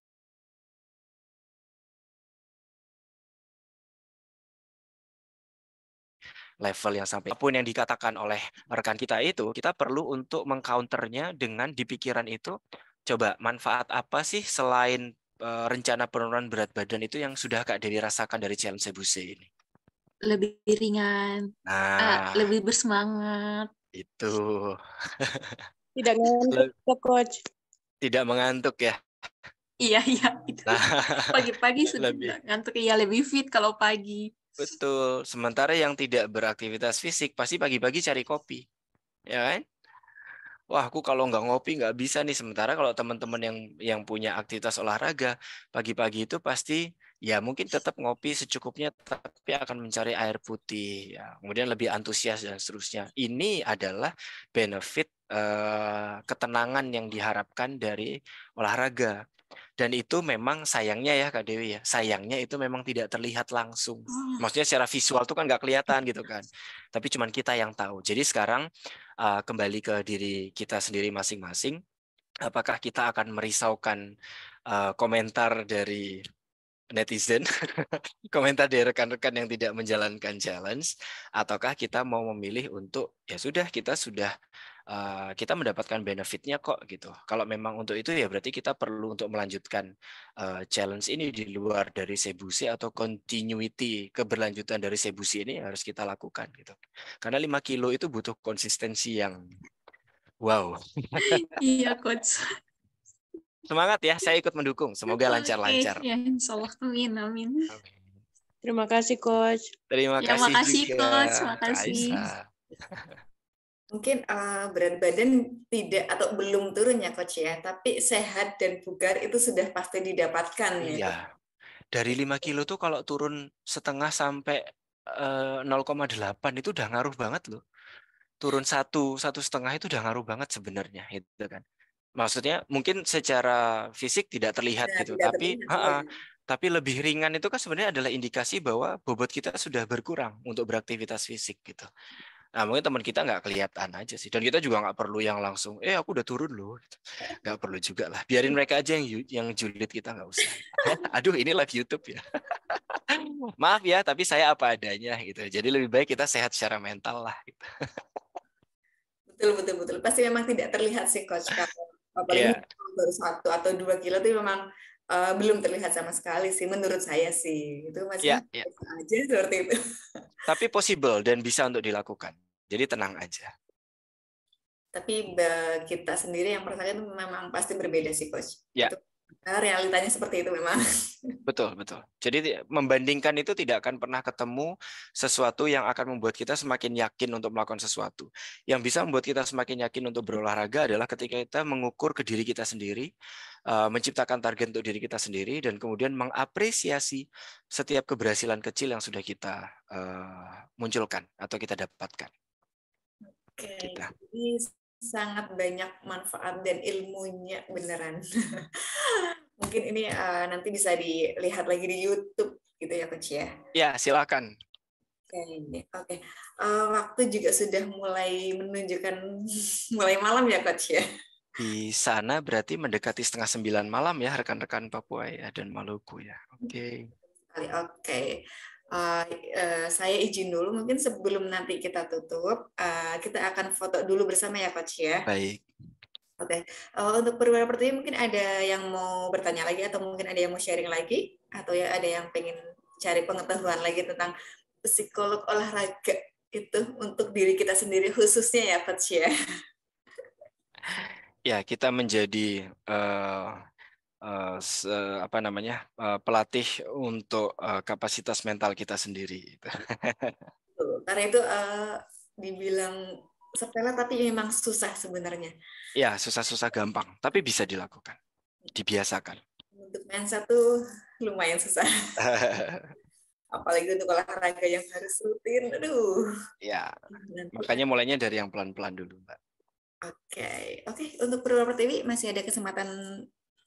Speaker 2: level yang sampai apapun yang dikatakan oleh rekan kita itu, kita perlu untuk mengcounternya dengan di pikiran itu, coba manfaat apa sih selain rencana penurunan berat badan itu yang sudah Kak Dewi rasakan dari challenge Sebuse ini?
Speaker 5: Lebih ringan,
Speaker 2: Nah,
Speaker 5: lebih bersemangat.
Speaker 2: itu.
Speaker 4: Tidak ngantuk ya, Coach.
Speaker 2: Tidak mengantuk ya.
Speaker 5: Iya, itu.
Speaker 2: Nah,
Speaker 5: Pagi-pagi sudah
Speaker 2: lebih
Speaker 5: ngantuk, ya lebih fit kalau pagi.
Speaker 2: betul. Sementara yang tidak beraktivitas fisik pasti pagi-pagi cari kopi, ya kan? Wah, aku kalau nggak ngopi nggak bisa nih. Sementara kalau teman-teman yang punya aktivitas olahraga pagi-pagi itu pasti ya mungkin tetap ngopi secukupnya, tapi akan mencari air putih, ya. Kemudian lebih antusias dan seterusnya. Ini adalah benefit ketenangan yang diharapkan dari olahraga. Dan itu memang sayangnya ya Kak Dewi ya, sayangnya itu memang tidak terlihat langsung. Maksudnya secara visual tuh kan nggak kelihatan gitu kan. Tapi cuman kita yang tahu. Jadi sekarang kembali ke diri kita sendiri masing-masing. Apakah kita akan merisaukan komentar dari netizen, komentar dari rekan-rekan yang tidak menjalankan challenge, ataukah kita mau memilih untuk ya sudah kita mendapatkan benefitnya kok gitu. Kalau memang untuk itu ya berarti kita perlu untuk melanjutkan challenge ini di luar dari Sebuse, atau continuity keberlanjutan dari Sebuse ini harus kita lakukan gitu. Karena 5 kilo itu butuh konsistensi yang wow.
Speaker 5: Iya, Coach.
Speaker 2: Semangat ya, saya ikut mendukung. Semoga lancar-lancar.
Speaker 5: Ya, insya Allah. Amin, amin.
Speaker 4: Terima kasih, Coach.
Speaker 2: Terima
Speaker 5: Ya,
Speaker 2: kasih
Speaker 5: makasih,
Speaker 2: juga,
Speaker 5: Coach. Makasih.
Speaker 2: Kaisa.
Speaker 3: Mungkin berat badan tidak atau belum turun ya Coach ya, tapi sehat dan bugar itu sudah pasti didapatkan ya.
Speaker 2: Iya. Dari 5 kilo tuh kalau turun setengah sampai 0,8 itu udah ngaruh banget loh. Turun 1,5 itu udah ngaruh banget sebenarnya gitu kan. Maksudnya mungkin secara fisik tidak terlihat
Speaker 3: Nah,
Speaker 2: gitu,
Speaker 3: tidak
Speaker 2: tapi
Speaker 3: terlihat, ya.
Speaker 2: tapi lebih ringan itu kan sebenarnya adalah indikasi bahwa bobot kita sudah berkurang untuk beraktivitas fisik gitu. Nah, mungkin teman kita nggak kelihatan aja sih. Dan kita juga nggak perlu yang langsung, aku udah turun loh. Nggak perlu juga lah. Biarin mereka aja yang julid, kita nggak usah. Aduh, ini live YouTube ya. Maaf ya, tapi saya apa adanya gitu. Jadi lebih baik kita sehat secara mental lah. Gitu.
Speaker 3: Betul. Pasti memang tidak terlihat sih Coach. Apalagi baru 1 atau 2 kilo itu memang belum terlihat sama sekali sih menurut saya sih. Itu masih aja seperti itu.
Speaker 2: Tapi possible dan bisa untuk dilakukan. Jadi tenang aja.
Speaker 3: Tapi kita sendiri yang merasakan itu memang pasti berbeda sih Coach.
Speaker 2: Ya.
Speaker 3: Itu, realitanya seperti itu memang.
Speaker 2: Betul. Jadi membandingkan itu tidak akan pernah ketemu sesuatu yang akan membuat kita semakin yakin untuk melakukan sesuatu. Yang bisa membuat kita semakin yakin untuk berolahraga adalah ketika kita mengukur ke diri kita sendiri, menciptakan target untuk diri kita sendiri, dan kemudian mengapresiasi setiap keberhasilan kecil yang sudah kita munculkan atau kita dapatkan.
Speaker 3: Oke, jadi sangat banyak manfaat dan ilmunya beneran. Mungkin ini nanti bisa dilihat lagi di YouTube gitu ya Coach ya.
Speaker 2: Ya, silakan.
Speaker 3: Oke. Waktu juga sudah mulai menunjukkan mulai malam ya Coach ya.
Speaker 2: Di sana berarti mendekati 8:30 malam ya rekan-rekan Papua ya dan Maluku ya. Oke.
Speaker 3: Saya izin dulu, mungkin sebelum nanti kita tutup, kita akan foto dulu bersama ya Coach ya.
Speaker 2: Baik.
Speaker 3: Oke. Untuk perwira pertama mungkin ada yang mau bertanya lagi, atau mungkin ada yang mau sharing lagi, atau ya ada yang pengen cari pengetahuan lagi tentang psikolog olahraga itu untuk diri kita sendiri khususnya ya Coach ya.
Speaker 2: Ya, kita menjadi pelatih untuk kapasitas mental kita sendiri.
Speaker 3: Karena itu dibilang sepele tapi memang susah sebenarnya.
Speaker 2: Ya, susah-susah gampang, tapi bisa dilakukan, dibiasakan.
Speaker 3: Untuk Mensa tuh lumayan susah. Apalagi untuk olahraga yang harus rutin. Aduh.
Speaker 2: Ya, makanya mulainya dari yang pelan-pelan dulu, Mbak.
Speaker 3: Oke. Untuk Purwa Pertiwi masih ada kesempatan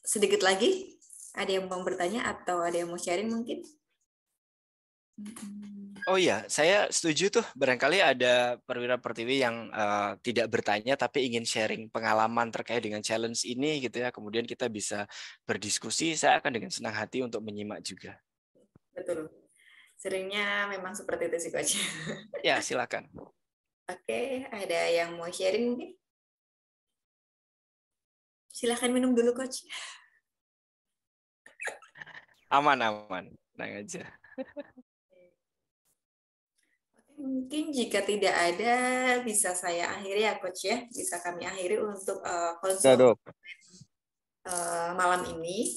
Speaker 3: sedikit lagi. Ada yang mau bertanya atau ada yang mau sharing mungkin?
Speaker 2: Oh iya, saya setuju tuh. Barangkali ada perwira pertiwi yang tidak bertanya tapi ingin sharing pengalaman terkait dengan challenge ini gitu ya. Kemudian kita bisa berdiskusi. Saya akan dengan senang hati untuk menyimak juga.
Speaker 3: Betul. Seringnya memang seperti itu sih, Coach.
Speaker 2: Ya, silakan.
Speaker 3: Oke, ada yang mau sharing mungkin? Silakan minum dulu, Coach.
Speaker 2: Aman. Tenang aja.
Speaker 3: Mungkin jika tidak ada, bisa saya akhiri ya, Coach ya. Bisa kami akhiri untuk konsul malam ini.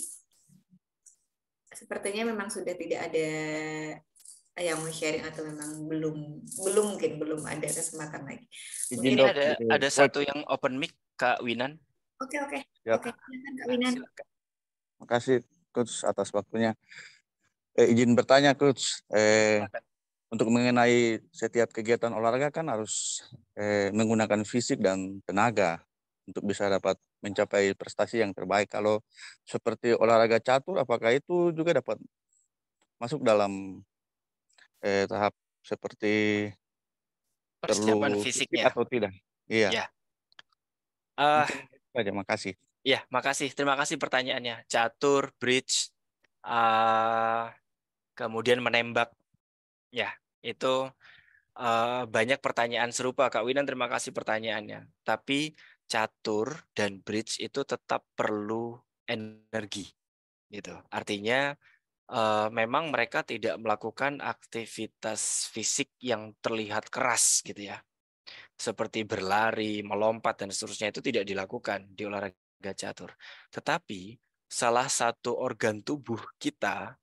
Speaker 3: Sepertinya memang sudah tidak ada yang mau sharing atau memang belum ada kesempatan lagi.
Speaker 2: Mungkin ada satu yang open mic, Kak Winan.
Speaker 3: Oke.
Speaker 6: Ya.
Speaker 3: Oke, silakan Kak Winan.
Speaker 6: Makasih Coach atas waktunya. Izin bertanya Coach. Untuk mengenai setiap kegiatan olahraga kan harus menggunakan fisik dan tenaga untuk bisa dapat mencapai prestasi yang terbaik. Kalau seperti olahraga catur, apakah itu juga dapat masuk dalam tahap seperti
Speaker 2: persiapan
Speaker 6: perlu
Speaker 2: fisiknya
Speaker 6: atau tidak? Iya.
Speaker 2: Ya.
Speaker 6: Saja, makasih.
Speaker 2: Ya, makasih. Terima kasih pertanyaannya. Catur, bridge, kemudian menembak. Ya, itu banyak pertanyaan serupa, Kak Winan. Terima kasih pertanyaannya. Tapi catur dan bridge itu tetap perlu energi, gitu. Artinya memang mereka tidak melakukan aktivitas fisik yang terlihat keras, gitu ya. Seperti berlari, melompat dan seterusnya itu tidak dilakukan di olahraga catur. Tetapi salah satu organ tubuh kita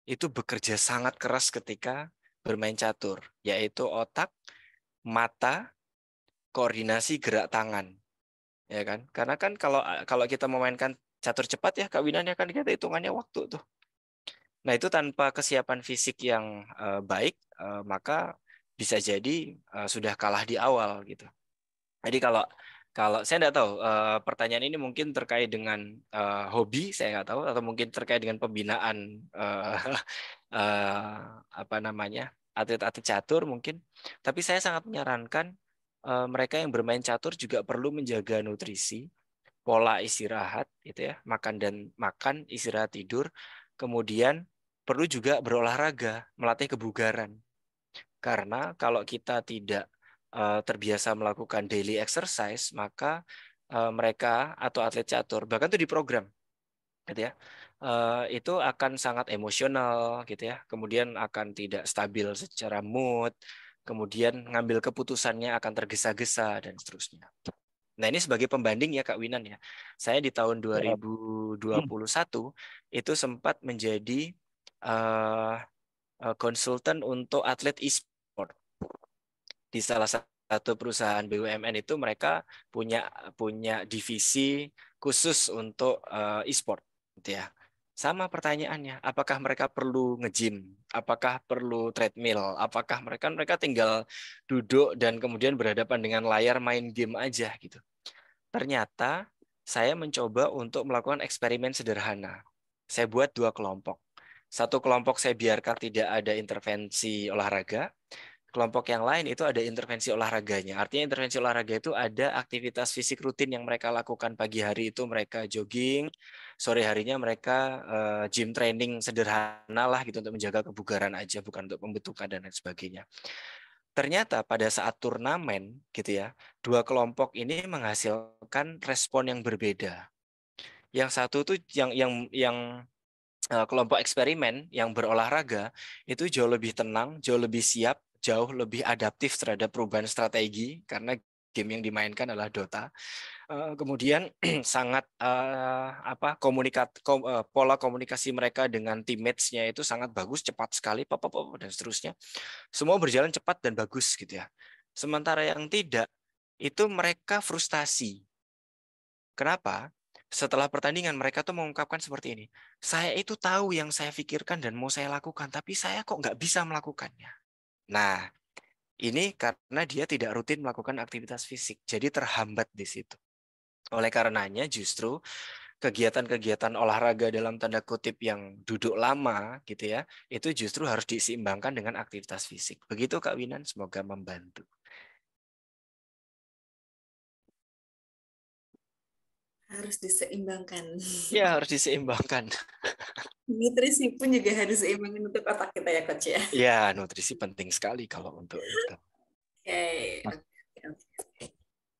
Speaker 2: itu bekerja sangat keras ketika bermain catur, yaitu otak, mata, koordinasi gerak tangan, ya kan? Karena kan kalau kita memainkan catur cepat ya, Kak Winan, ya kan kita hitungannya waktu tuh. Nah itu tanpa kesiapan fisik yang baik, maka bisa jadi sudah kalah di awal gitu. Jadi kalau saya tidak tahu pertanyaan ini mungkin terkait dengan hobi, saya nggak tahu, atau mungkin terkait dengan pembinaan apa namanya atlet-atlet catur mungkin. Tapi saya sangat menyarankan mereka yang bermain catur juga perlu menjaga nutrisi, pola istirahat, gitu ya, makan, istirahat, tidur, kemudian perlu juga berolahraga, melatih kebugaran. Karena kalau kita tidak terbiasa melakukan daily exercise, maka mereka atau atlet catur bahkan itu di program, gitu ya, itu akan sangat emosional, gitu ya. Kemudian akan tidak stabil secara mood, kemudian ngambil keputusannya akan tergesa-gesa dan seterusnya. Nah ini sebagai pembanding ya Kak Winan ya, saya di tahun 2021 itu sempat menjadi konsultan untuk atlet e-sport di salah satu perusahaan BUMN. Itu mereka punya divisi khusus untuk e-sport, gitu ya. Sama pertanyaannya, apakah mereka perlu nge-gym? Apakah perlu treadmill? Apakah mereka tinggal duduk dan kemudian berhadapan dengan layar main game aja gitu? Ternyata saya mencoba untuk melakukan eksperimen sederhana. Saya buat 2 kelompok. Satu kelompok saya biarkan tidak ada intervensi olahraga. Kelompok yang lain itu ada intervensi olahraganya. Artinya intervensi olahraga itu ada aktivitas fisik rutin yang mereka lakukan. Pagi hari itu mereka jogging, sore harinya mereka gym training sederhana lah gitu untuk menjaga kebugaran aja, bukan untuk pembentukan dan lain sebagainya. Ternyata pada saat turnamen gitu ya, 2 kelompok ini menghasilkan respon yang berbeda. Yang satu tuh yang kelompok eksperimen yang berolahraga itu jauh lebih tenang, jauh lebih siap, jauh lebih adaptif terhadap perubahan strategi karena game yang dimainkan adalah Dota. Kemudian sangat pola komunikasi mereka dengan teammates-nya itu sangat bagus, cepat sekali, dan seterusnya. Semua berjalan cepat dan bagus gitu ya. Sementara yang tidak itu mereka frustasi. Kenapa? setelah pertandingan mereka tuh mengungkapkan seperti ini. Saya itu tahu yang saya pikirkan dan mau saya lakukan, tapi saya kok nggak bisa melakukannya. Nah, ini karena dia tidak rutin melakukan aktivitas fisik, jadi terhambat di situ. Oleh karenanya justru kegiatan-kegiatan olahraga dalam tanda kutip yang duduk lama gitu ya, itu justru harus diseimbangkan dengan aktivitas fisik. Begitu Kak Winan, semoga membantu.
Speaker 3: Harus diseimbangkan.
Speaker 2: Ya, harus diseimbangkan.
Speaker 3: Nutrisi pun juga harus seimbangkan untuk otak kita ya Coach ya.
Speaker 2: Ya, nutrisi penting sekali kalau untuk itu.
Speaker 3: Oke.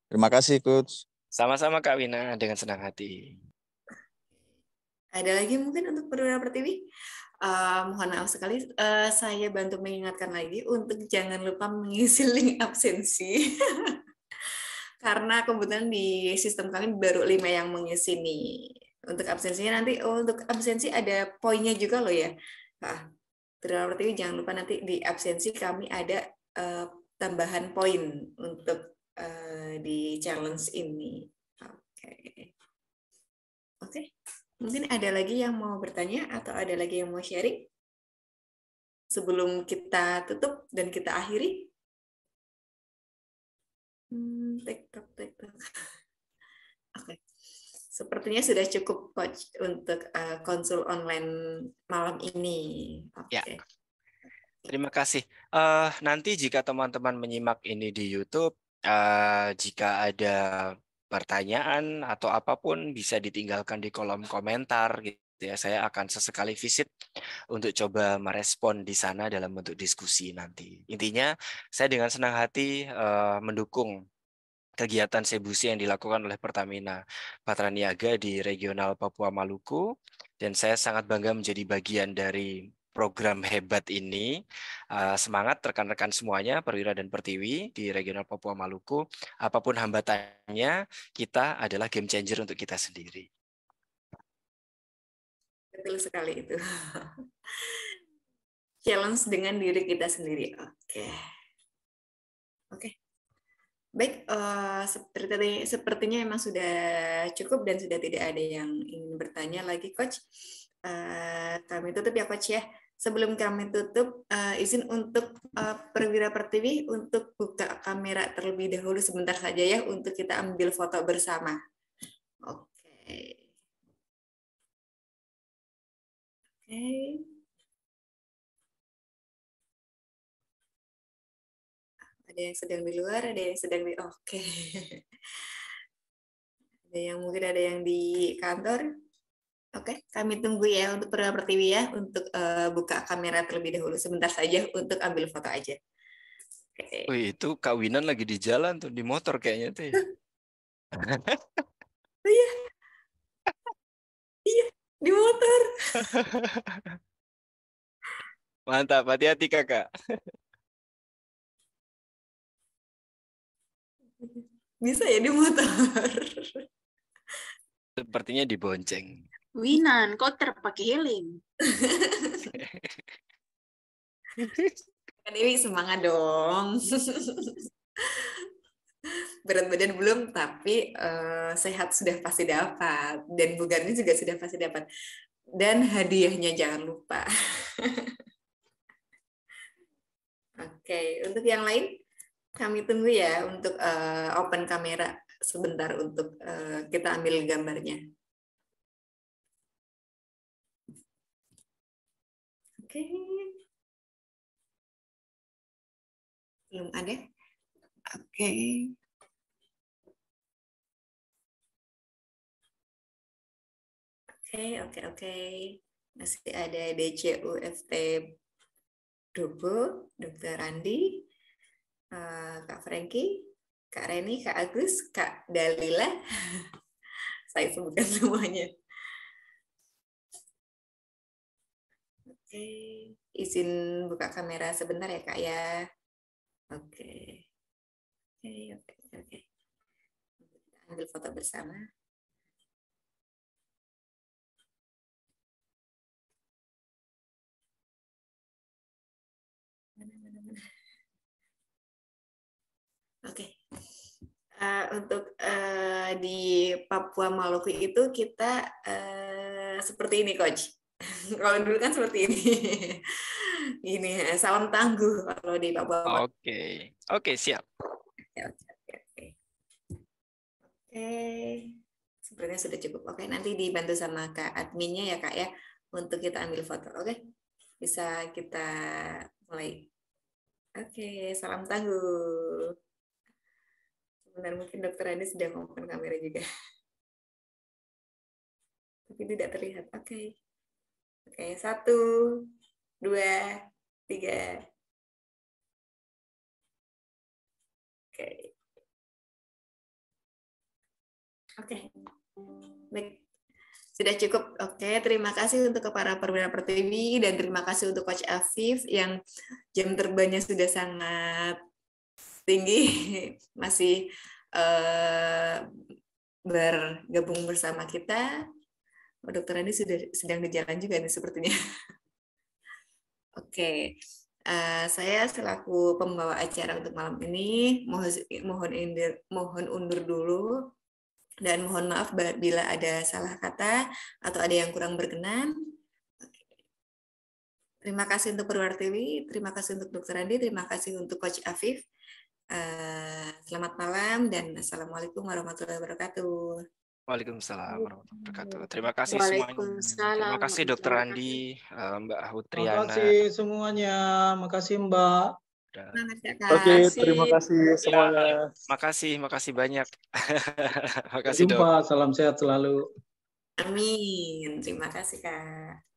Speaker 6: Terima kasih, Coach.
Speaker 2: Sama-sama Kak Wina, dengan senang hati.
Speaker 3: Ada lagi mungkin untuk Perwira Pertiwi? Mohon maaf sekali, saya bantu mengingatkan lagi untuk jangan lupa mengisi link absensi. Karena kebetulan di sistem kami baru 5 yang mengisi nih. Untuk absensinya nanti, untuk absensi ada poinnya juga loh ya. Nah, Pertiwi jangan lupa nanti di absensi kami ada tambahan poin untuk di challenge ini. Oke. Mungkin ada lagi yang mau bertanya atau ada lagi yang mau sharing? Sebelum kita tutup dan kita akhiri. TikTok. Oke. Sepertinya sudah cukup Coach untuk konsul online malam ini. Oke.
Speaker 2: Ya. Terima kasih. Nanti jika teman-teman menyimak ini di YouTube, jika ada pertanyaan atau apapun bisa ditinggalkan di kolom komentar gitu ya. Saya akan sesekali visit untuk coba merespon di sana dalam bentuk diskusi nanti. Intinya saya dengan senang hati mendukung kegiatan Sebusi yang dilakukan oleh Pertamina Patraniaga di regional Papua Maluku, dan saya sangat bangga menjadi bagian dari program hebat ini. Semangat rekan-rekan semuanya, Perwira dan Pertiwi di regional Papua Maluku. Apapun hambatannya, kita adalah game changer untuk kita sendiri.
Speaker 3: Betul sekali itu. Challenge dengan diri kita sendiri. Oke. Baik, sepertinya memang sudah cukup dan sudah tidak ada yang ingin bertanya lagi, Coach. Kami tutup ya, Coach ya. Sebelum kami tutup, izin untuk Perwira Pertiwi untuk buka kamera terlebih dahulu sebentar saja ya, untuk kita ambil foto bersama. Oke. Ada yang sedang di luar, ada yang sedang di oke. Ada yang mungkin ada yang di kantor. Oke, kami tunggu ya untuk Perwira Pertiwi ya untuk buka kamera terlebih dahulu sebentar saja untuk ambil foto aja. Oke.
Speaker 2: Wih, itu Kak Winan lagi di jalan tuh, di motor kayaknya tuh ya.
Speaker 3: Oh iya. Iya, di motor.
Speaker 2: Mantap, hati-hati Kakak.
Speaker 3: Bisa ya di motor.
Speaker 2: Sepertinya dibonceng.
Speaker 5: Winan, kok terpakai healing?
Speaker 3: Dewi semangat dong. Berat badan belum, tapi sehat sudah pasti dapat. Dan bugarnya juga sudah pasti dapat. Dan hadiahnya jangan lupa. Oke, untuk yang lain kami tunggu ya untuk open kamera sebentar untuk kita ambil gambarnya. Oke. Belum ada? Oke. Oke. Masih ada DCUFT Dobo, Dr. Randi, Kak Franky, Kak Reni, Kak Agus, Kak Dalila. Saya sebutkan semuanya. Oke, izin buka kamera sebentar ya Kak ya. Oke. Kita ambil foto bersama. Oke. Untuk di Papua Maluku itu kita seperti ini, Coach. Kalau dulu kan seperti ini. Ini salam tangguh kalau di Papua.
Speaker 2: Oke, siap.
Speaker 3: Oke. Sebenarnya sudah cukup. Oke, nanti dibantu sama Kak adminnya ya, Kak ya, untuk kita ambil foto. Oke. Bisa kita mulai. Oke, salam tangguh. Sebentar, mungkin Dokter Andi sudah open kamera juga. Tapi tidak terlihat. Oke. Oke, 1, 2, 3. Oke. Oke. Baik. Sudah cukup. Oke, terima kasih untuk para perwira pertiwi dan terima kasih untuk Coach Afif yang jam terbangnya sudah sangat tinggi, masih bergabung bersama kita. Dokter Andi sudah sedang di jalan juga nih sepertinya. Oke, saya selaku pembawa acara untuk malam ini mohon undur dulu dan mohon maaf bila ada salah kata atau ada yang kurang berkenan. Terima kasih untuk Perwartiwi, terima kasih untuk Dokter Andi, terima kasih untuk Coach Afif. Selamat malam dan assalamualaikum warahmatullahi wabarakatuh.
Speaker 2: Waalaikumsalam warahmatullahi wabarakatuh. Terima kasih semuanya. Terima kasih Dokter Andi, Mbak Hutriana.
Speaker 7: Terima kasih semuanya. Makasih Mbak.
Speaker 1: Oke, terima kasih semuanya.
Speaker 2: Makasih banyak. Makasih
Speaker 7: Jumpa, salam sehat selalu.
Speaker 3: Amin. Terima kasih Kak.